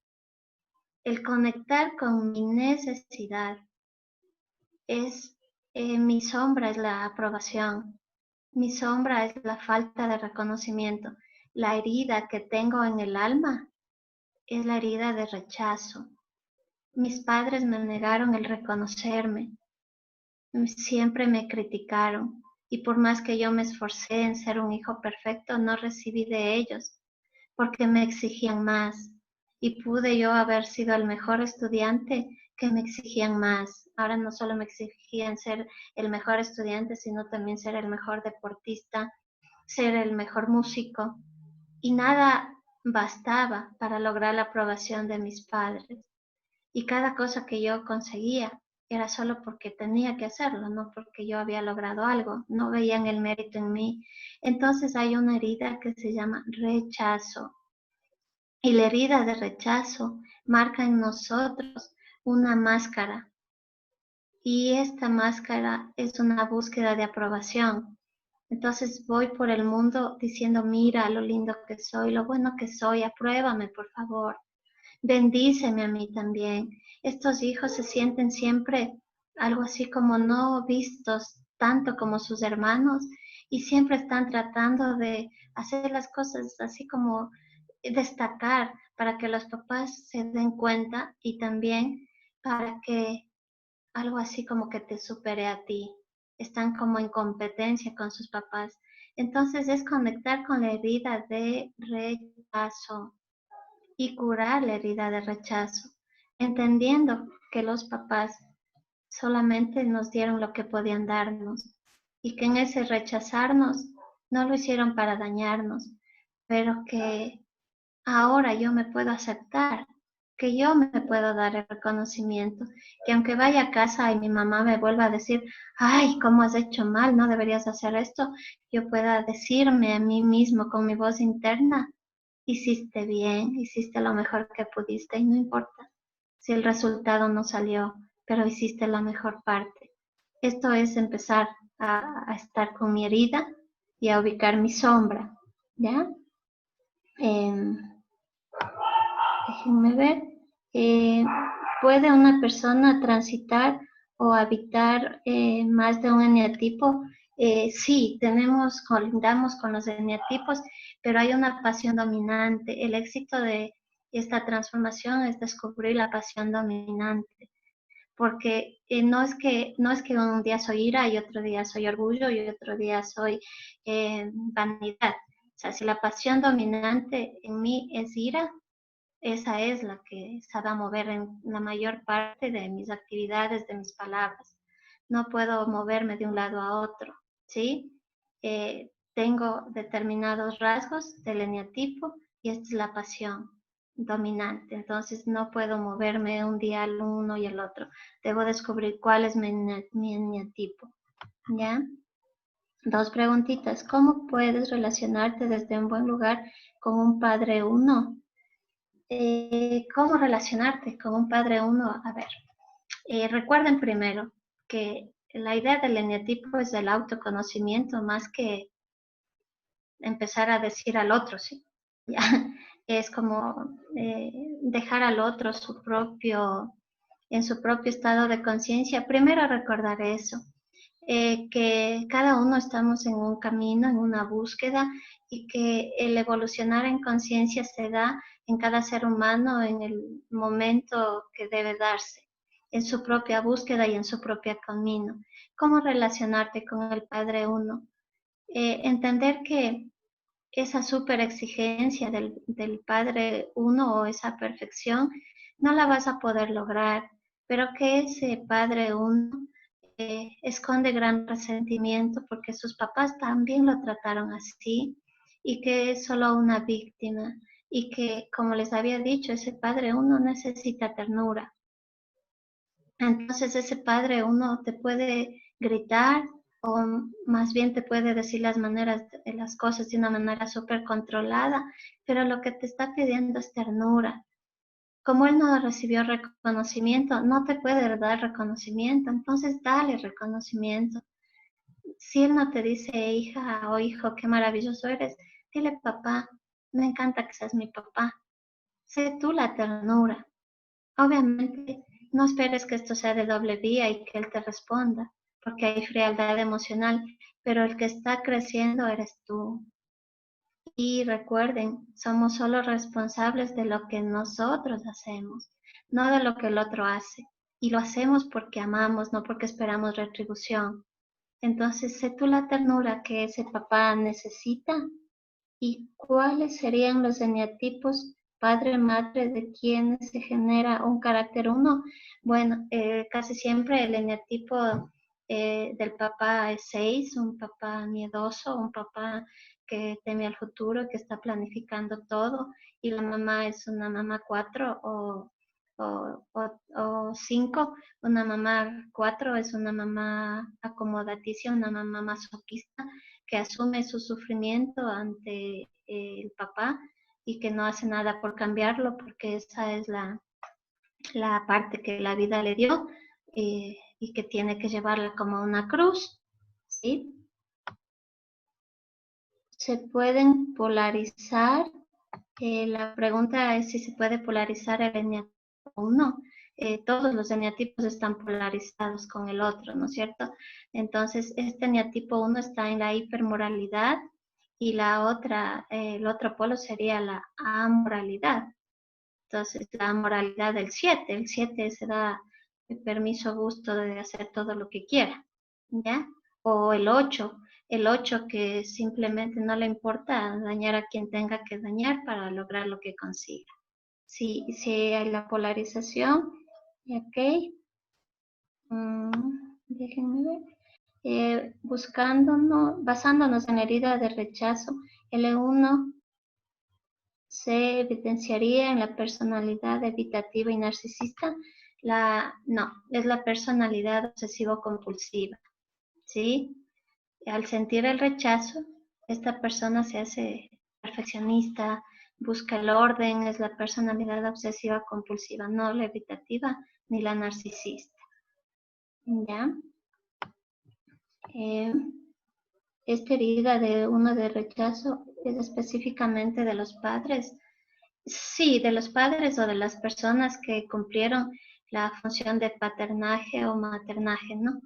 El conectar con mi necesidad es, mi sombra es la aprobación, mi sombra es la falta de reconocimiento. La herida que tengo en el alma es la herida de rechazo. Mis padres me negaron el reconocerme, siempre me criticaron y por más que yo me esforcé en ser un hijo perfecto, no recibí de ellos porque me exigían más y pude yo haber sido el mejor estudiante que me exigían más. Ahora no solo me exigían ser el mejor estudiante, sino también ser el mejor deportista, ser el mejor músico y nada bastaba para lograr la aprobación de mis padres. Y cada cosa que yo conseguía era solo porque tenía que hacerlo, no porque yo había logrado algo, no veían el mérito en mí. Entonces hay una herida que se llama rechazo. Y la herida de rechazo marca en nosotros una máscara. Y esta máscara es una búsqueda de aprobación. Entonces voy por el mundo diciendo, mira lo lindo que soy, lo bueno que soy, apruébame por favor. Bendíceme a mí también. Estos hijos se sienten siempre algo así como no vistos tanto como sus hermanos y siempre están tratando de hacer las cosas así como destacar para que los papás se den cuenta y también para que algo así como que te supere a ti. Están como en competencia con sus papás. Entonces es conectar con la herida de rechazo y curar la herida de rechazo, entendiendo que los papás solamente nos dieron lo que podían darnos y que en ese rechazarnos no lo hicieron para dañarnos, pero que ahora yo me puedo aceptar, que yo me puedo dar el reconocimiento, que aunque vaya a casa y mi mamá me vuelva a decir, ay, ¿cómo has hecho mal? No deberías hacer esto, yo pueda decirme a mí mismo con mi voz interna, hiciste bien, hiciste lo mejor que pudiste y no importa si el resultado no salió, pero hiciste la mejor parte. Esto es empezar a estar con mi herida y a ubicar mi sombra, ¿ya? Eh, Déjenme ver. Eh, ¿Puede una persona transitar o habitar más de un eneatipo? Sí, colindamos con los eneatipos, pero hay una pasión dominante. El éxito de esta transformación es descubrir la pasión dominante, porque no es que un día soy ira y otro día soy orgullo y otro día soy vanidad. O sea, si la pasión dominante en mí es ira, esa es la que se va a mover en la mayor parte de mis actividades, de mis palabras. No puedo moverme de un lado a otro, ¿sí? Tengo determinados rasgos del eneatipo y esta es la pasión dominante. Entonces no puedo moverme un día al uno y el otro. Debo descubrir cuál es mi eneatipo, ¿ya? Dos preguntitas. ¿Cómo puedes relacionarte desde un buen lugar con un padre uno? ¿Cómo relacionarte con un padre uno? A ver, recuerden primero que la idea del eneatipo es el autoconocimiento más que empezar a decir al otro, ¿sí? Ya, es como dejar al otro en su propio estado de conciencia. Primero recordar eso, que cada uno estamos en un camino, en una búsqueda y que el evolucionar en conciencia se da en cada ser humano en el momento que debe darse. en su propia búsqueda y en su propio camino. ¿Cómo relacionarte con el Padre Uno? Entender que esa super exigencia del Padre Uno o esa perfección no la vas a poder lograr, pero que ese Padre Uno esconde gran resentimiento porque sus papás también lo trataron así y que es solo una víctima y que, como les había dicho, ese Padre Uno necesita ternura. Entonces ese Padre Uno te puede gritar o más bien te puede decir las cosas de una manera súper controlada, pero lo que te está pidiendo es ternura. Como él no recibió reconocimiento, no te puede dar reconocimiento, entonces dale reconocimiento. Si él no te dice hija o hijo, qué maravilloso eres, dile papá, me encanta que seas mi papá. Sé tú la ternura. Obviamente, no esperes que esto sea de doble vía y que él te responda, porque hay frialdad emocional, pero el que está creciendo eres tú. Y recuerden, somos solo responsables de lo que nosotros hacemos, no de lo que el otro hace. Y lo hacemos porque amamos, no porque esperamos retribución. Entonces, sé tú la ternura que ese papá necesita y cuáles serían los eneatipos padre-madre de quienes se genera un carácter uno. Bueno, casi siempre el eneatipo del papá es 6, un papá miedoso, un papá que teme al futuro, que está planificando todo, y la mamá es una mamá 4 o 5. Una mamá 4 es una mamá acomodaticia, una mamá masoquista, que asume su sufrimiento ante el papá y que no hace nada por cambiarlo porque esa es la parte que la vida le dio y que tiene que llevarla como una cruz, ¿sí? Se pueden polarizar. La pregunta es si se puede polarizar el eneatipo o no. Todos los eneatipos están polarizados con el otro, ¿no es cierto? Entonces, este eneatipo 1 está en la hipermoralidad y el otro polo sería la amoralidad. Entonces, la moralidad del 7, el 7 se da el permiso, gusto de hacer todo lo que quiera, ¿ya? O el 8 que simplemente no le importa dañar a quien tenga que dañar para lograr lo que consiga. Sí, sí hay la polarización, ok. Déjenme ver. Basándonos en la herida de rechazo, L1 se evidenciaría en la personalidad evitativa y narcisista. No, es la personalidad obsesivo-compulsiva, ¿sí? Al sentir el rechazo, esta persona se hace perfeccionista, busca el orden, es la personalidad obsesiva-compulsiva, no la evitativa ni la narcisista, ¿ya? Eh, esta herida de uno de rechazo es específicamente de los padres. Sí, de los padres o de las personas que cumplieron la función de paternaje o maternaje, ¿no?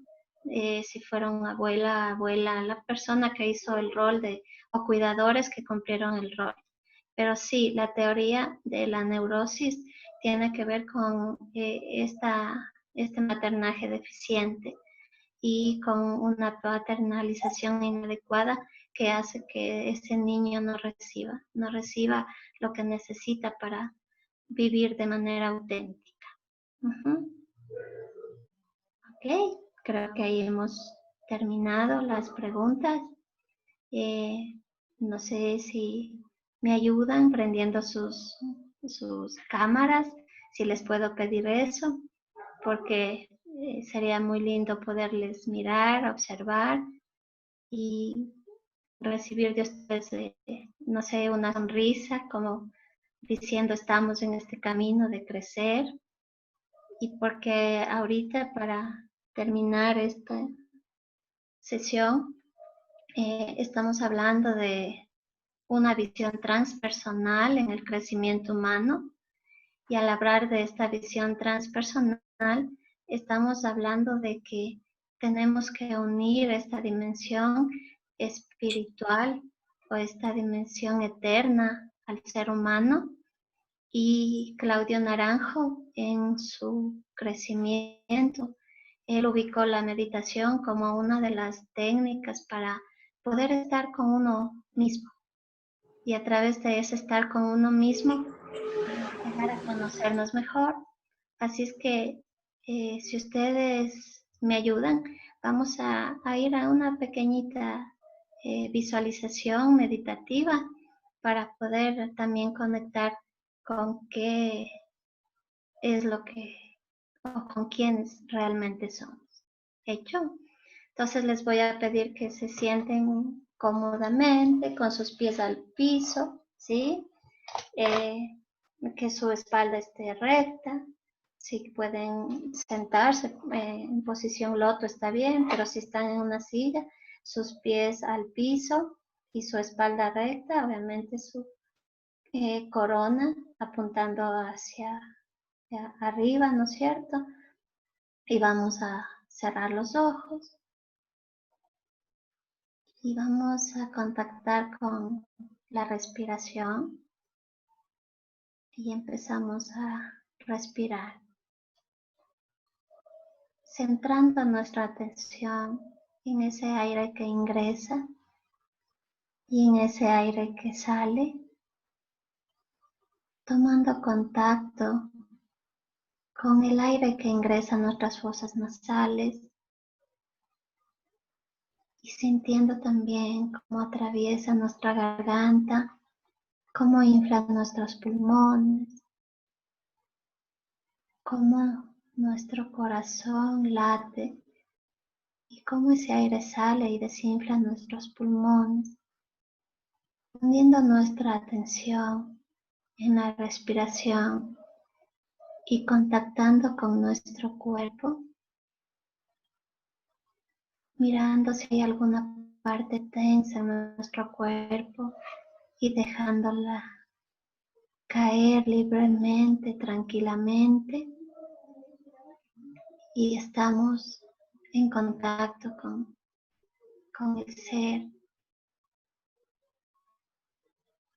Si fueron abuela, la persona que hizo el rol o cuidadores que cumplieron el rol. Pero sí, la teoría de la neurosis tiene que ver con este maternaje deficiente y con una paternalización inadecuada que hace que ese niño no reciba lo que necesita para vivir de manera auténtica. Ok, creo que ahí hemos terminado las preguntas. Eh, no sé si me ayudan prendiendo sus cámaras, si les puedo pedir eso, porque sería muy lindo poderles mirar, observar y recibir de ustedes, no sé, una sonrisa, como diciendo estamos en este camino de crecer. Y porque ahorita para terminar esta sesión, estamos hablando de una visión transpersonal en el crecimiento humano. Y al hablar de esta visión transpersonal, estamos hablando de que tenemos que unir esta dimensión espiritual o esta dimensión eterna al ser humano Y Claudio Naranjo, en su crecimiento, él ubicó la meditación como una de las técnicas para poder estar con uno mismo. Y a través de ese estar con uno mismo, llegar a conocernos mejor. Así es que si ustedes me ayudan, vamos a ir a una pequeñita visualización meditativa para poder también conectar con qué es lo que o con quiénes realmente somos. ¿Hecho? Entonces les voy a pedir que se sienten cómodamente con sus pies al piso, ¿sí? Que su espalda esté recta. Si pueden sentarse en posición loto está bien, pero si están en una silla, sus pies al piso y su espalda recta, obviamente su corona apuntando hacia arriba, ¿no es cierto? Y vamos a cerrar los ojos y vamos a contactar con la respiración y empezamos a respirar, centrando nuestra atención en ese aire que ingresa y en ese aire que sale, tomando contacto con el aire que ingresa a nuestras fosas nasales y sintiendo también cómo atraviesa nuestra garganta, cómo infla nuestros pulmones, cómo nuestro corazón late y cómo ese aire sale y desinfla nuestros pulmones, poniendo nuestra atención en la respiración y contactando con nuestro cuerpo, mirando si hay alguna parte tensa en nuestro cuerpo y dejándola caer libremente, tranquilamente, y estamos en contacto con el ser.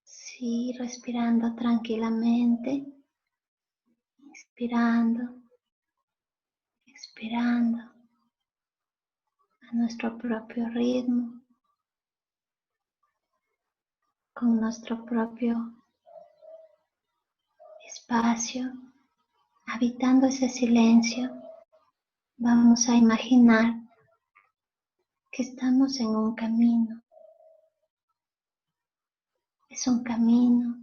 Sí, respirando tranquilamente, inspirando, expirando a nuestro propio ritmo, con nuestro propio espacio, habitando ese silencio. Vamos a imaginar que estamos en un camino. Es un camino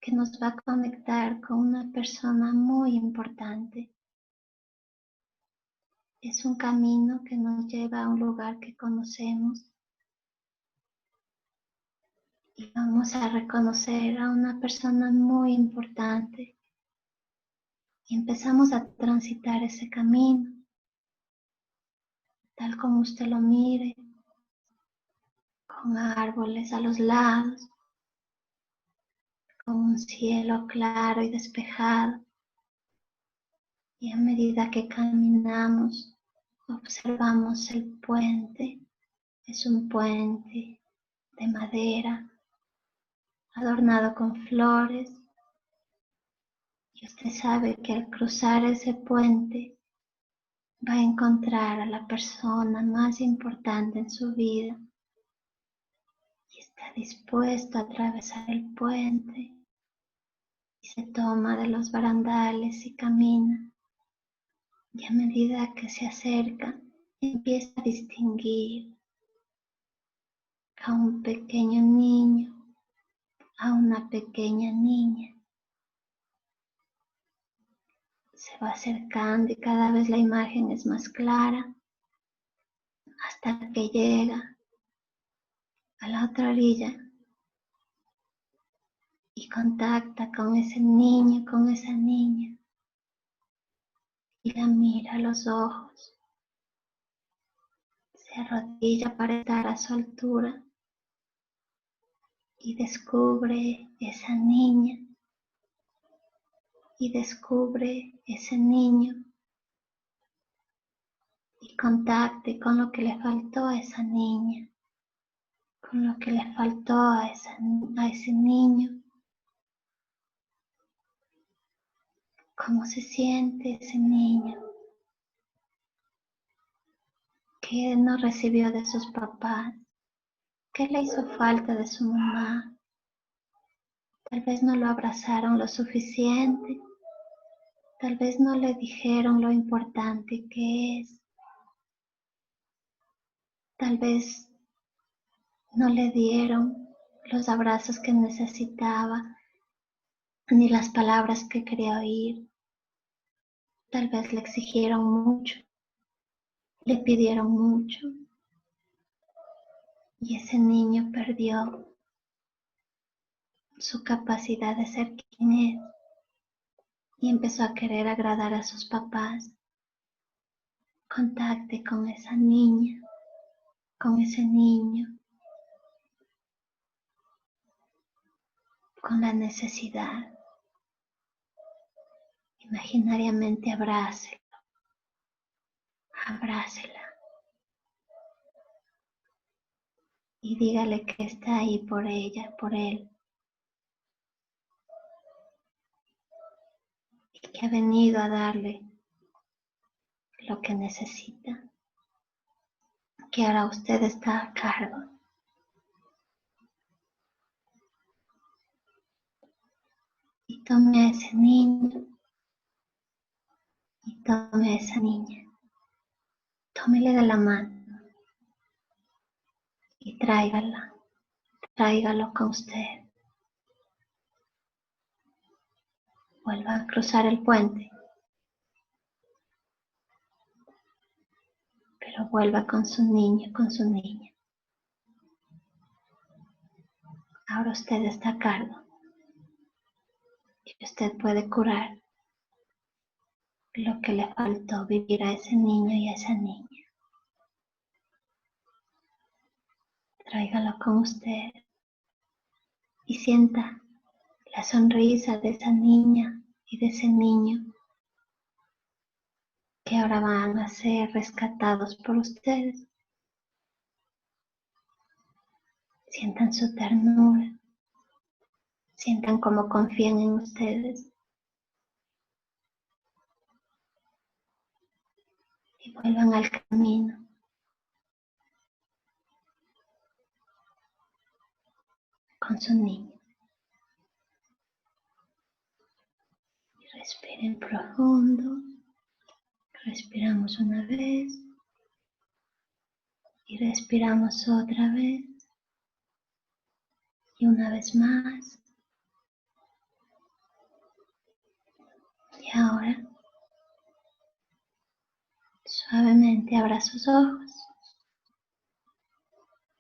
que nos va a conectar con una persona muy importante. Es un camino que nos lleva a un lugar que conocemos y vamos a reconocer a una persona muy importante. Y empezamos a transitar ese camino, tal como usted lo mire, con árboles a los lados, con un cielo claro y despejado. Y a medida que caminamos, observamos el puente. Es un puente de madera, adornado con flores. Y usted sabe que al cruzar ese puente va a encontrar a la persona más importante en su vida. Y está dispuesto a atravesar el puente y se toma de los barandales y camina. Y a medida que se acerca, empieza a distinguir a un pequeño niño, a una pequeña niña. Se va acercando y cada vez la imagen es más clara hasta que llega a la otra orilla y contacta con ese niño, con esa niña y la mira a los ojos. Se arrodilla para estar a su altura y descubre esa niña y descubre ese niño y contacte con lo que le faltó a esa niña, con lo que le faltó a ese niño ¿Cómo se siente ese niño que no recibió de sus papás? ¿Qué le hizo falta de su mamá? Tal vez no lo abrazaron lo suficiente. Tal vez no le dijeron lo importante que es. Tal vez no le dieron los abrazos que necesitaba, ni las palabras que quería oír. Tal vez le exigieron mucho, le pidieron mucho. Y ese niño perdió su capacidad de ser quien es y empezó a querer agradar a sus papás. Contacte con esa niña, con ese niño, con la necesidad. Imaginariamente abrácelo, abrácela y dígale que está ahí por ella, por él, y que ha venido a darle lo que necesita, que ahora usted está a cargo. Y tome a ese niño y tome a esa niña. Tómele de la mano y tráigalo con usted. Vuelva a cruzar el puente, pero vuelva con su niño, con su niña. Ahora usted está a cargo y usted puede curar lo que le faltó vivir a ese niño y a esa niña. Tráigalo con usted y sienta la sonrisa de esa niña y de ese niño que ahora van a ser rescatados por ustedes. Sientan su ternura, sientan cómo confían en ustedes y vuelvan al camino con su niño. Y respiren profundo, respiramos una vez y respiramos otra vez y una vez más. Y ahora suavemente abra sus ojos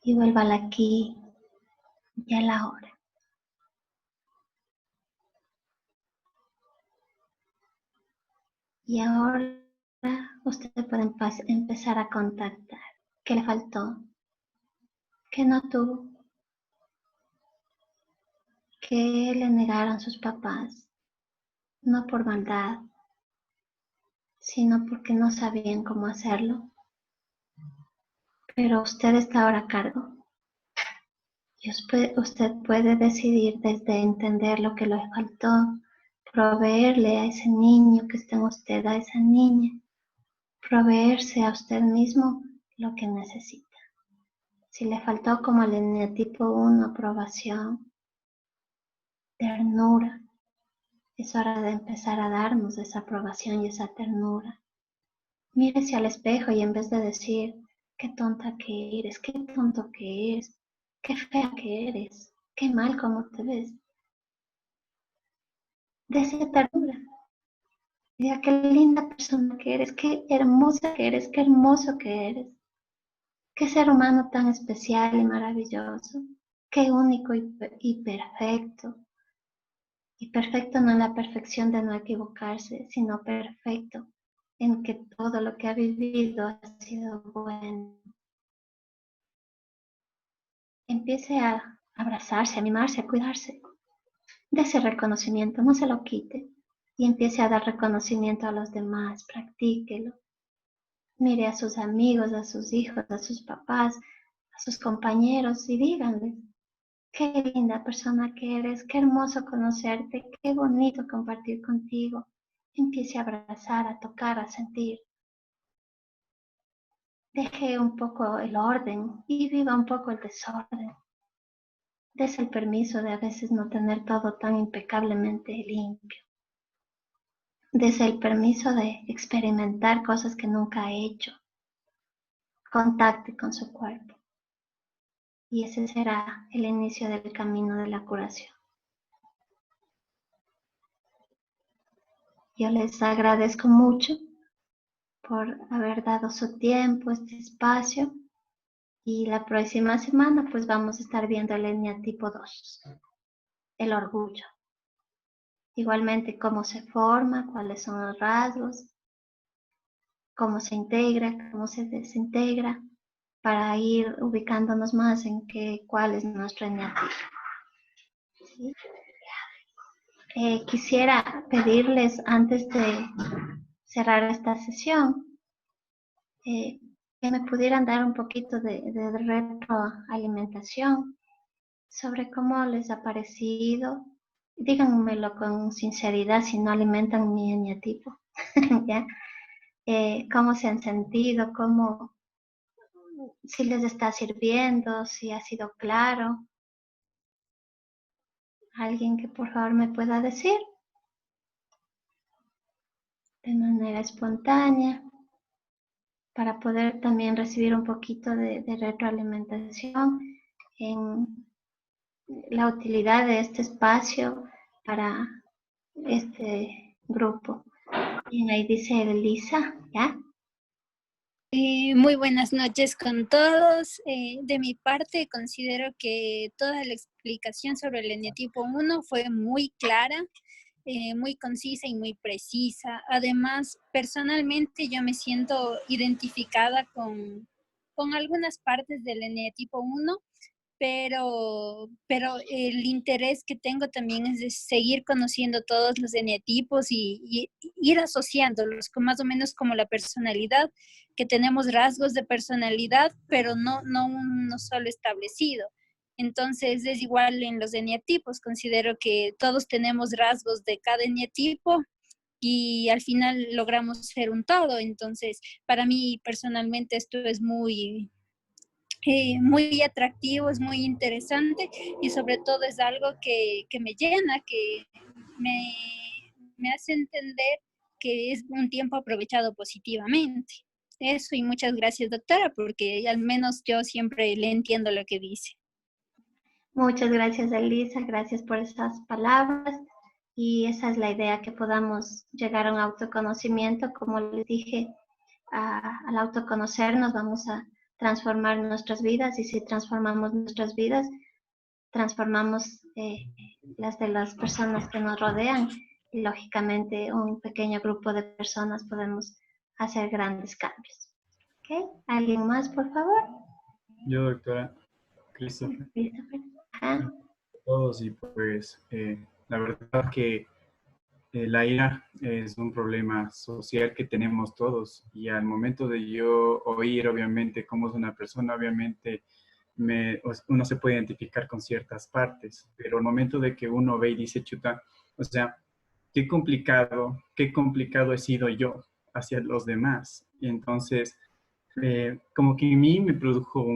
y vuelva al aquí y a la hora. Y ahora usted puede empezar a contactar. ¿Qué le faltó? ¿Qué no tuvo? ¿Qué le negaron sus papás? No por maldad, sino porque no sabían cómo hacerlo. Pero usted está ahora a cargo. Y usted puede decidir desde entender lo que le faltó, proveerle a ese niño que está en usted, a esa niña, proveerse a usted mismo lo que necesita. Si le faltó como al eneatipo 1 aprobación, ternura, es hora de empezar a darnos esa aprobación y esa ternura. Mírese al espejo y en vez de decir, qué tonta que eres, qué tonto que eres, qué fea que eres, qué mal como te ves, dese ternura. Diga qué linda persona que eres, qué hermosa que eres, qué hermoso que eres. Qué ser humano tan especial y maravilloso. Qué único y perfecto. Y perfecto no en la perfección de no equivocarse, sino perfecto en que todo lo que ha vivido ha sido bueno. Empiece a abrazarse, a mimarse, a cuidarse. De ese reconocimiento, no se lo quite. Y empiece a dar reconocimiento a los demás, practíquelo. Mire a sus amigos, a sus hijos, a sus papás, a sus compañeros y díganles, qué linda persona que eres, qué hermoso conocerte, qué bonito compartir contigo, empiece a abrazar, a tocar, a sentir. Deje un poco el orden y viva un poco el desorden. Dese el permiso de a veces no tener todo tan impecablemente limpio. Dese el permiso de experimentar cosas que nunca ha hecho. Contacte con su cuerpo. Y ese será el inicio del camino de la curación. Yo les agradezco mucho por haber dado su tiempo, este espacio. Y la próxima semana pues vamos a estar viendo el eneatipo 2, el orgullo. Igualmente cómo se forma, cuáles son los rasgos, cómo se integra, cómo se desintegra, para ir ubicándonos más en cuál es nuestro eneatipo. ¿Sí? Quisiera pedirles antes de cerrar esta sesión que me pudieran dar un poquito de retroalimentación sobre cómo les ha parecido. Díganmelo con sinceridad si no alimentan mi eneatipo. ¿Ya? Cómo se han sentido, si les está sirviendo, si ha sido claro. ¿Alguien que por favor me pueda decir? De manera espontánea, para poder también recibir un poquito de retroalimentación en la utilidad de este espacio para este grupo. Y ahí dice Elisa, ¿ya? Muy buenas noches con todos. De mi parte, considero que toda la explicación sobre el eneatipo 1 fue muy clara, muy concisa y muy precisa. Además, personalmente yo me siento identificada con algunas partes del eneatipo 1, pero el interés que tengo también es de seguir conociendo todos los eneatipos y ir asociándolos con más o menos como la personalidad, que tenemos rasgos de personalidad, pero no uno solo establecido. Entonces es igual en los eneatipos, considero que todos tenemos rasgos de cada eneatipo y al final logramos ser un todo. Entonces, para mí personalmente esto es muy atractivo, es muy interesante y sobre todo es algo que me llena, que me, me hace entender que es un tiempo aprovechado positivamente. Eso, y muchas gracias, doctora, porque al menos yo siempre le entiendo lo que dice. Muchas gracias, Elisa. Gracias por esas palabras. Y esa es la idea, que podamos llegar a un autoconocimiento. Como les dije, al autoconocernos vamos a transformar nuestras vidas, y si transformamos nuestras vidas, transformamos las de las personas que nos rodean, y lógicamente un pequeño grupo de personas podemos hacer grandes cambios. ¿Ok? ¿Alguien más, por favor? Yo, doctora Christopher. Christopher. Ajá. Todos, y pues la verdad que la ira es un problema social que tenemos todos, y al momento de yo oír obviamente cómo es una persona, obviamente uno se puede identificar con ciertas partes, pero al momento de que uno ve y dice, chuta, o sea, qué complicado he sido yo hacia los demás. Y entonces, como que en mí me produjo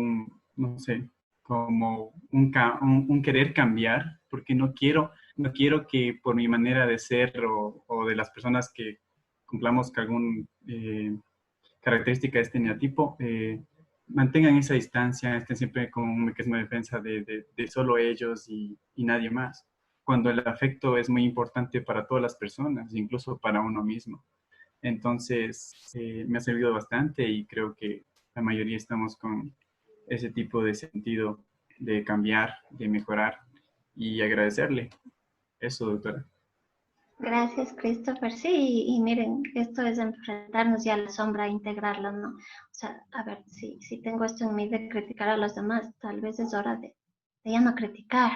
no sé, como un querer cambiar, porque no quiero que por mi manera de ser o de las personas que cumplamos con algún característica de este eneatipo, mantengan esa distancia, estén siempre con un mecanismo de defensa de solo ellos y nadie más, cuando el afecto es muy importante para todas las personas, incluso para uno mismo. Entonces, me ha servido bastante, y creo que la mayoría estamos con ese tipo de sentido de cambiar, de mejorar, y agradecerle. Eso, doctora. Gracias, Christopher. Sí, y miren, esto es enfrentarnos ya a la sombra, integrarlo, ¿no? O sea, a ver, si tengo esto en mí de criticar a los demás, tal vez es hora de ya no criticar.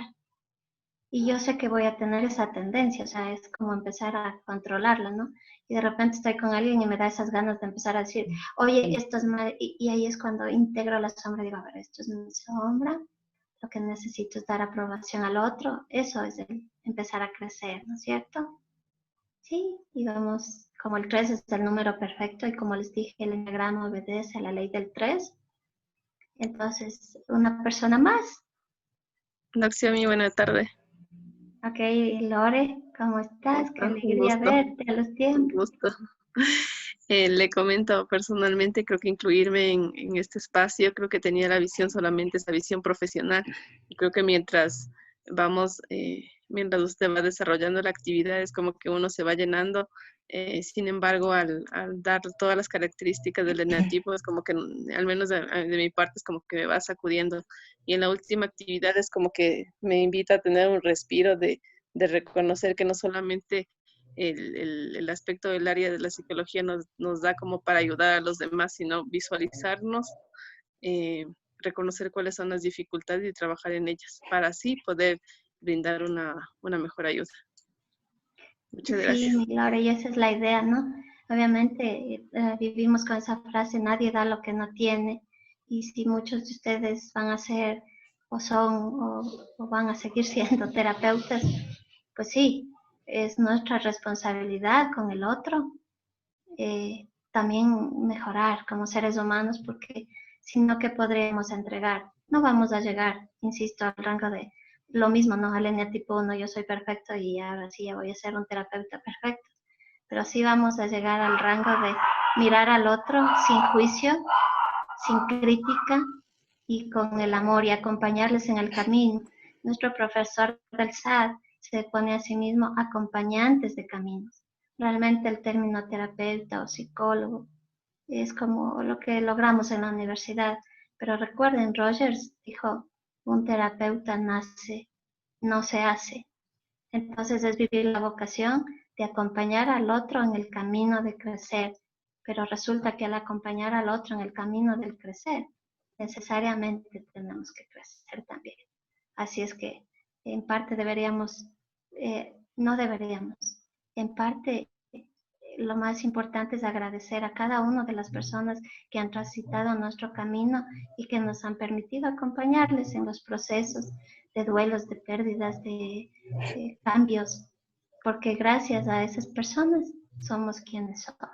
Y yo sé que voy a tener esa tendencia, o sea, es como empezar a controlarlo, ¿no? Y de repente estoy con alguien y me da esas ganas de empezar a decir, oye, esto es mal, y ahí es cuando integro la sombra y digo, a ver, esto es mi sombra, lo que necesito es dar aprobación al otro, eso es el empezar a crecer, ¿no es cierto? Sí, digamos, como el 3 es el número perfecto y como les dije, el enneagrama obedece a la ley del 3. Entonces, una persona más. Noxiomi, buena tarde. Ok, Lore, ¿cómo estás? Qué Un alegría gusto, verte a los un tiempos. gusto. Le comento personalmente, creo que incluirme en este espacio, creo que tenía la visión solamente, esa visión profesional. Y creo que mientras usted va desarrollando la actividad, es como que uno se va llenando. Sin embargo, al dar todas las características del eneatipo, es como que, al menos de mi parte, es como que me va sacudiendo. Y en la última actividad es como que me invita a tener un respiro de reconocer que no solamente el aspecto del área de la psicología nos da como para ayudar a los demás, sino visualizarnos, eh, reconocer cuáles son las dificultades y trabajar en ellas para así poder brindar una mejor ayuda. Muchas Sí, gracias. Lore, y esa es la idea, ¿no? Obviamente vivimos con esa frase, nadie da lo que no tiene. Y si muchos de ustedes van a ser o son o van a seguir siendo terapeutas, pues sí, es nuestra responsabilidad con el otro también mejorar como seres humanos, porque si no, ¿qué podremos entregar? No vamos a llegar, insisto, al rango de lo mismo, ¿no? Al eneatipo 1, yo soy perfecto y ahora sí ya voy a ser un terapeuta perfecto, pero sí vamos a llegar al rango de mirar al otro sin juicio, sin crítica y con el amor y acompañarles en el camino. Nuestro profesor del SAD se pone a sí mismo acompañantes de caminos. Realmente el término terapeuta o psicólogo es como lo que logramos en la universidad. Pero recuerden, Rogers dijo, un terapeuta nace, no se hace. Entonces es vivir la vocación de acompañar al otro en el camino de crecer. Pero resulta que al acompañar al otro en el camino del crecer, necesariamente tenemos que crecer también. Así es que en parte no deberíamos, en parte lo más importante es agradecer a cada una de las personas que han transitado nuestro camino y que nos han permitido acompañarles en los procesos de duelos, de pérdidas, de cambios, porque gracias a esas personas somos quienes somos.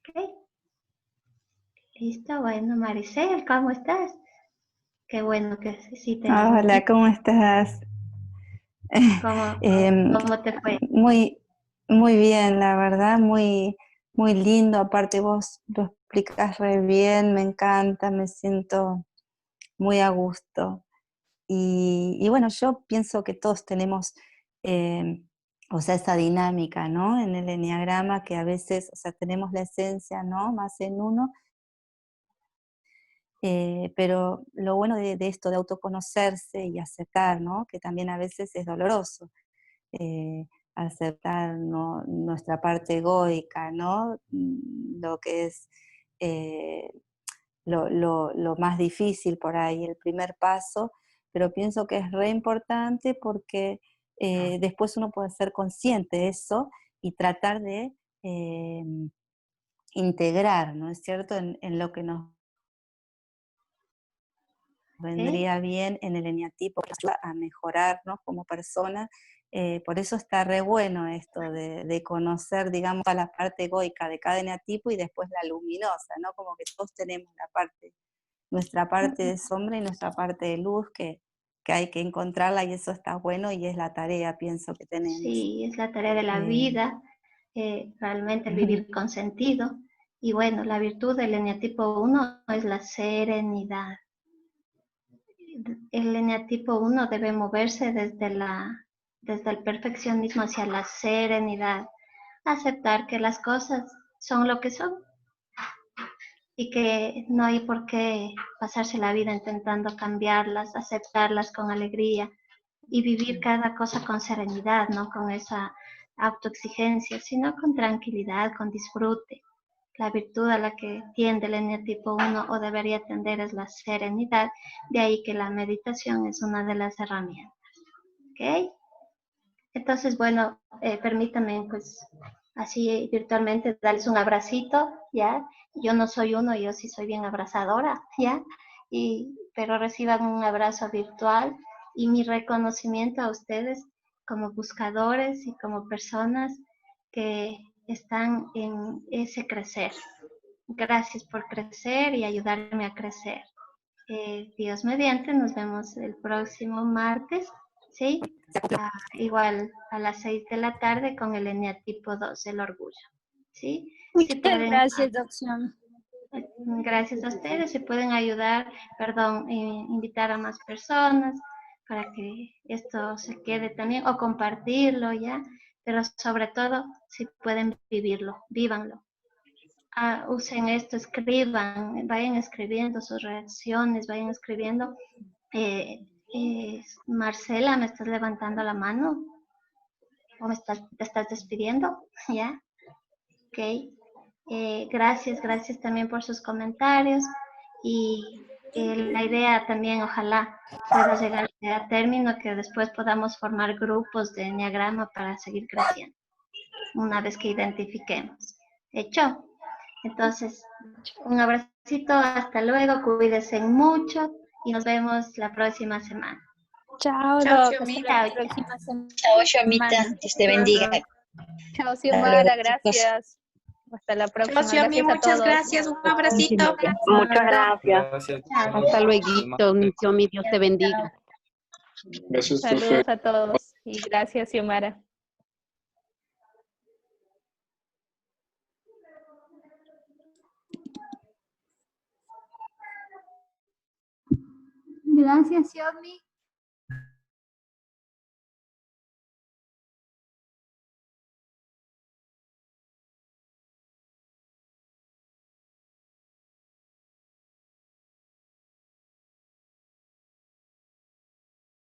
¿Ok? Listo, bueno, Maricel, ¿cómo estás? Qué bueno que sí te Hola, invito. ¿cómo estás? ¿Cómo, Em, cómo te fue? muy, muy bien, la verdad, muy lindo. Aparte vos lo explicas re bien, me encanta, me siento muy a gusto. Y bueno, yo pienso que todos tenemos, o sea, esa dinámica, ¿no? En el eneagrama que a veces, o sea, tenemos la esencia, ¿no? Más en uno. Pero lo bueno de esto, de autoconocerse y aceptar, ¿no? Que también a veces es doloroso, aceptar, ¿no? Nuestra parte egoica, ¿no? Lo que es eh, lo más difícil por ahí, el primer paso, pero pienso que es re importante porque después uno puede ser consciente de eso y tratar de eh, integrar, ¿no es cierto?, en lo que nos ¿Ok? vendría bien en el eneatipo, que ayuda a mejorarnos como persona. Por eso está re bueno esto de conocer, digamos, a la parte egoica de cada eneatipo y después la luminosa, ¿no? Como que todos tenemos nuestra parte de sombra y nuestra parte de luz que hay que encontrarla y eso está bueno y es la tarea, pienso, que tenemos. Sí, es la tarea de la Eh, vida, realmente el vivir con sentido. Y bueno, la virtud del eneatipo 1 es la serenidad. El eneatipo 1 debe moverse desde el perfeccionismo hacia la serenidad, aceptar que las cosas son lo que son y que no hay por qué pasarse la vida intentando cambiarlas, aceptarlas con alegría y vivir cada cosa con serenidad, no con esa autoexigencia, sino con tranquilidad, con disfrute. La virtud a la que tiende el eneatipo 1 o debería tender es la serenidad, de ahí que la meditación es una de las herramientas. ¿Ok? Entonces, bueno, permítanme pues así virtualmente darles un abracito, ¿ya? Yo no soy uno, yo sí soy bien abrazadora, ¿ya? Pero reciban un abrazo virtual y mi reconocimiento a ustedes como buscadores y como personas que están en ese crecer. Gracias por crecer y ayudarme a crecer. Dios mediante, nos vemos el próximo martes, ¿sí? Igual a las 6 de la tarde con el eneatipo 2, el orgullo, ¿sí? Muchas gracias, docción. Gracias a ustedes, se pueden ayudar, invitar a más personas para que esto se quede también, o compartirlo ya, pero sobre todo, si pueden vivirlo, vívanlo. Usen esto, escriban, vayan escribiendo sus reacciones, vayan escribiendo. Marcela, ¿me estás levantando la mano? ¿O te estás despidiendo? ¿Ya? Ok. Gracias también por sus comentarios y la idea también, ojalá pueda llegar a término que después podamos formar grupos de enneagrama para seguir creciendo, una vez que identifiquemos. ¿Hecho? Entonces, un abracito, hasta luego, cuídense mucho y nos vemos la próxima semana. Chao, Chao, Doc. Xiomara. Hasta la próxima semana. Chao, Xiomita. Dios te bendiga. Chao, Hasta Xiomara. luego, chicos. Gracias. Hasta la próxima. Chao, Xiomi, Gracias a muchas todos. gracias. Un abracito. Muchas gracias. Gracias. Hasta luego, mi Xiomi, Dios te bendiga. Gracias, profe. Saludos a todos y gracias, Xiomara. Gracias, Xiomi.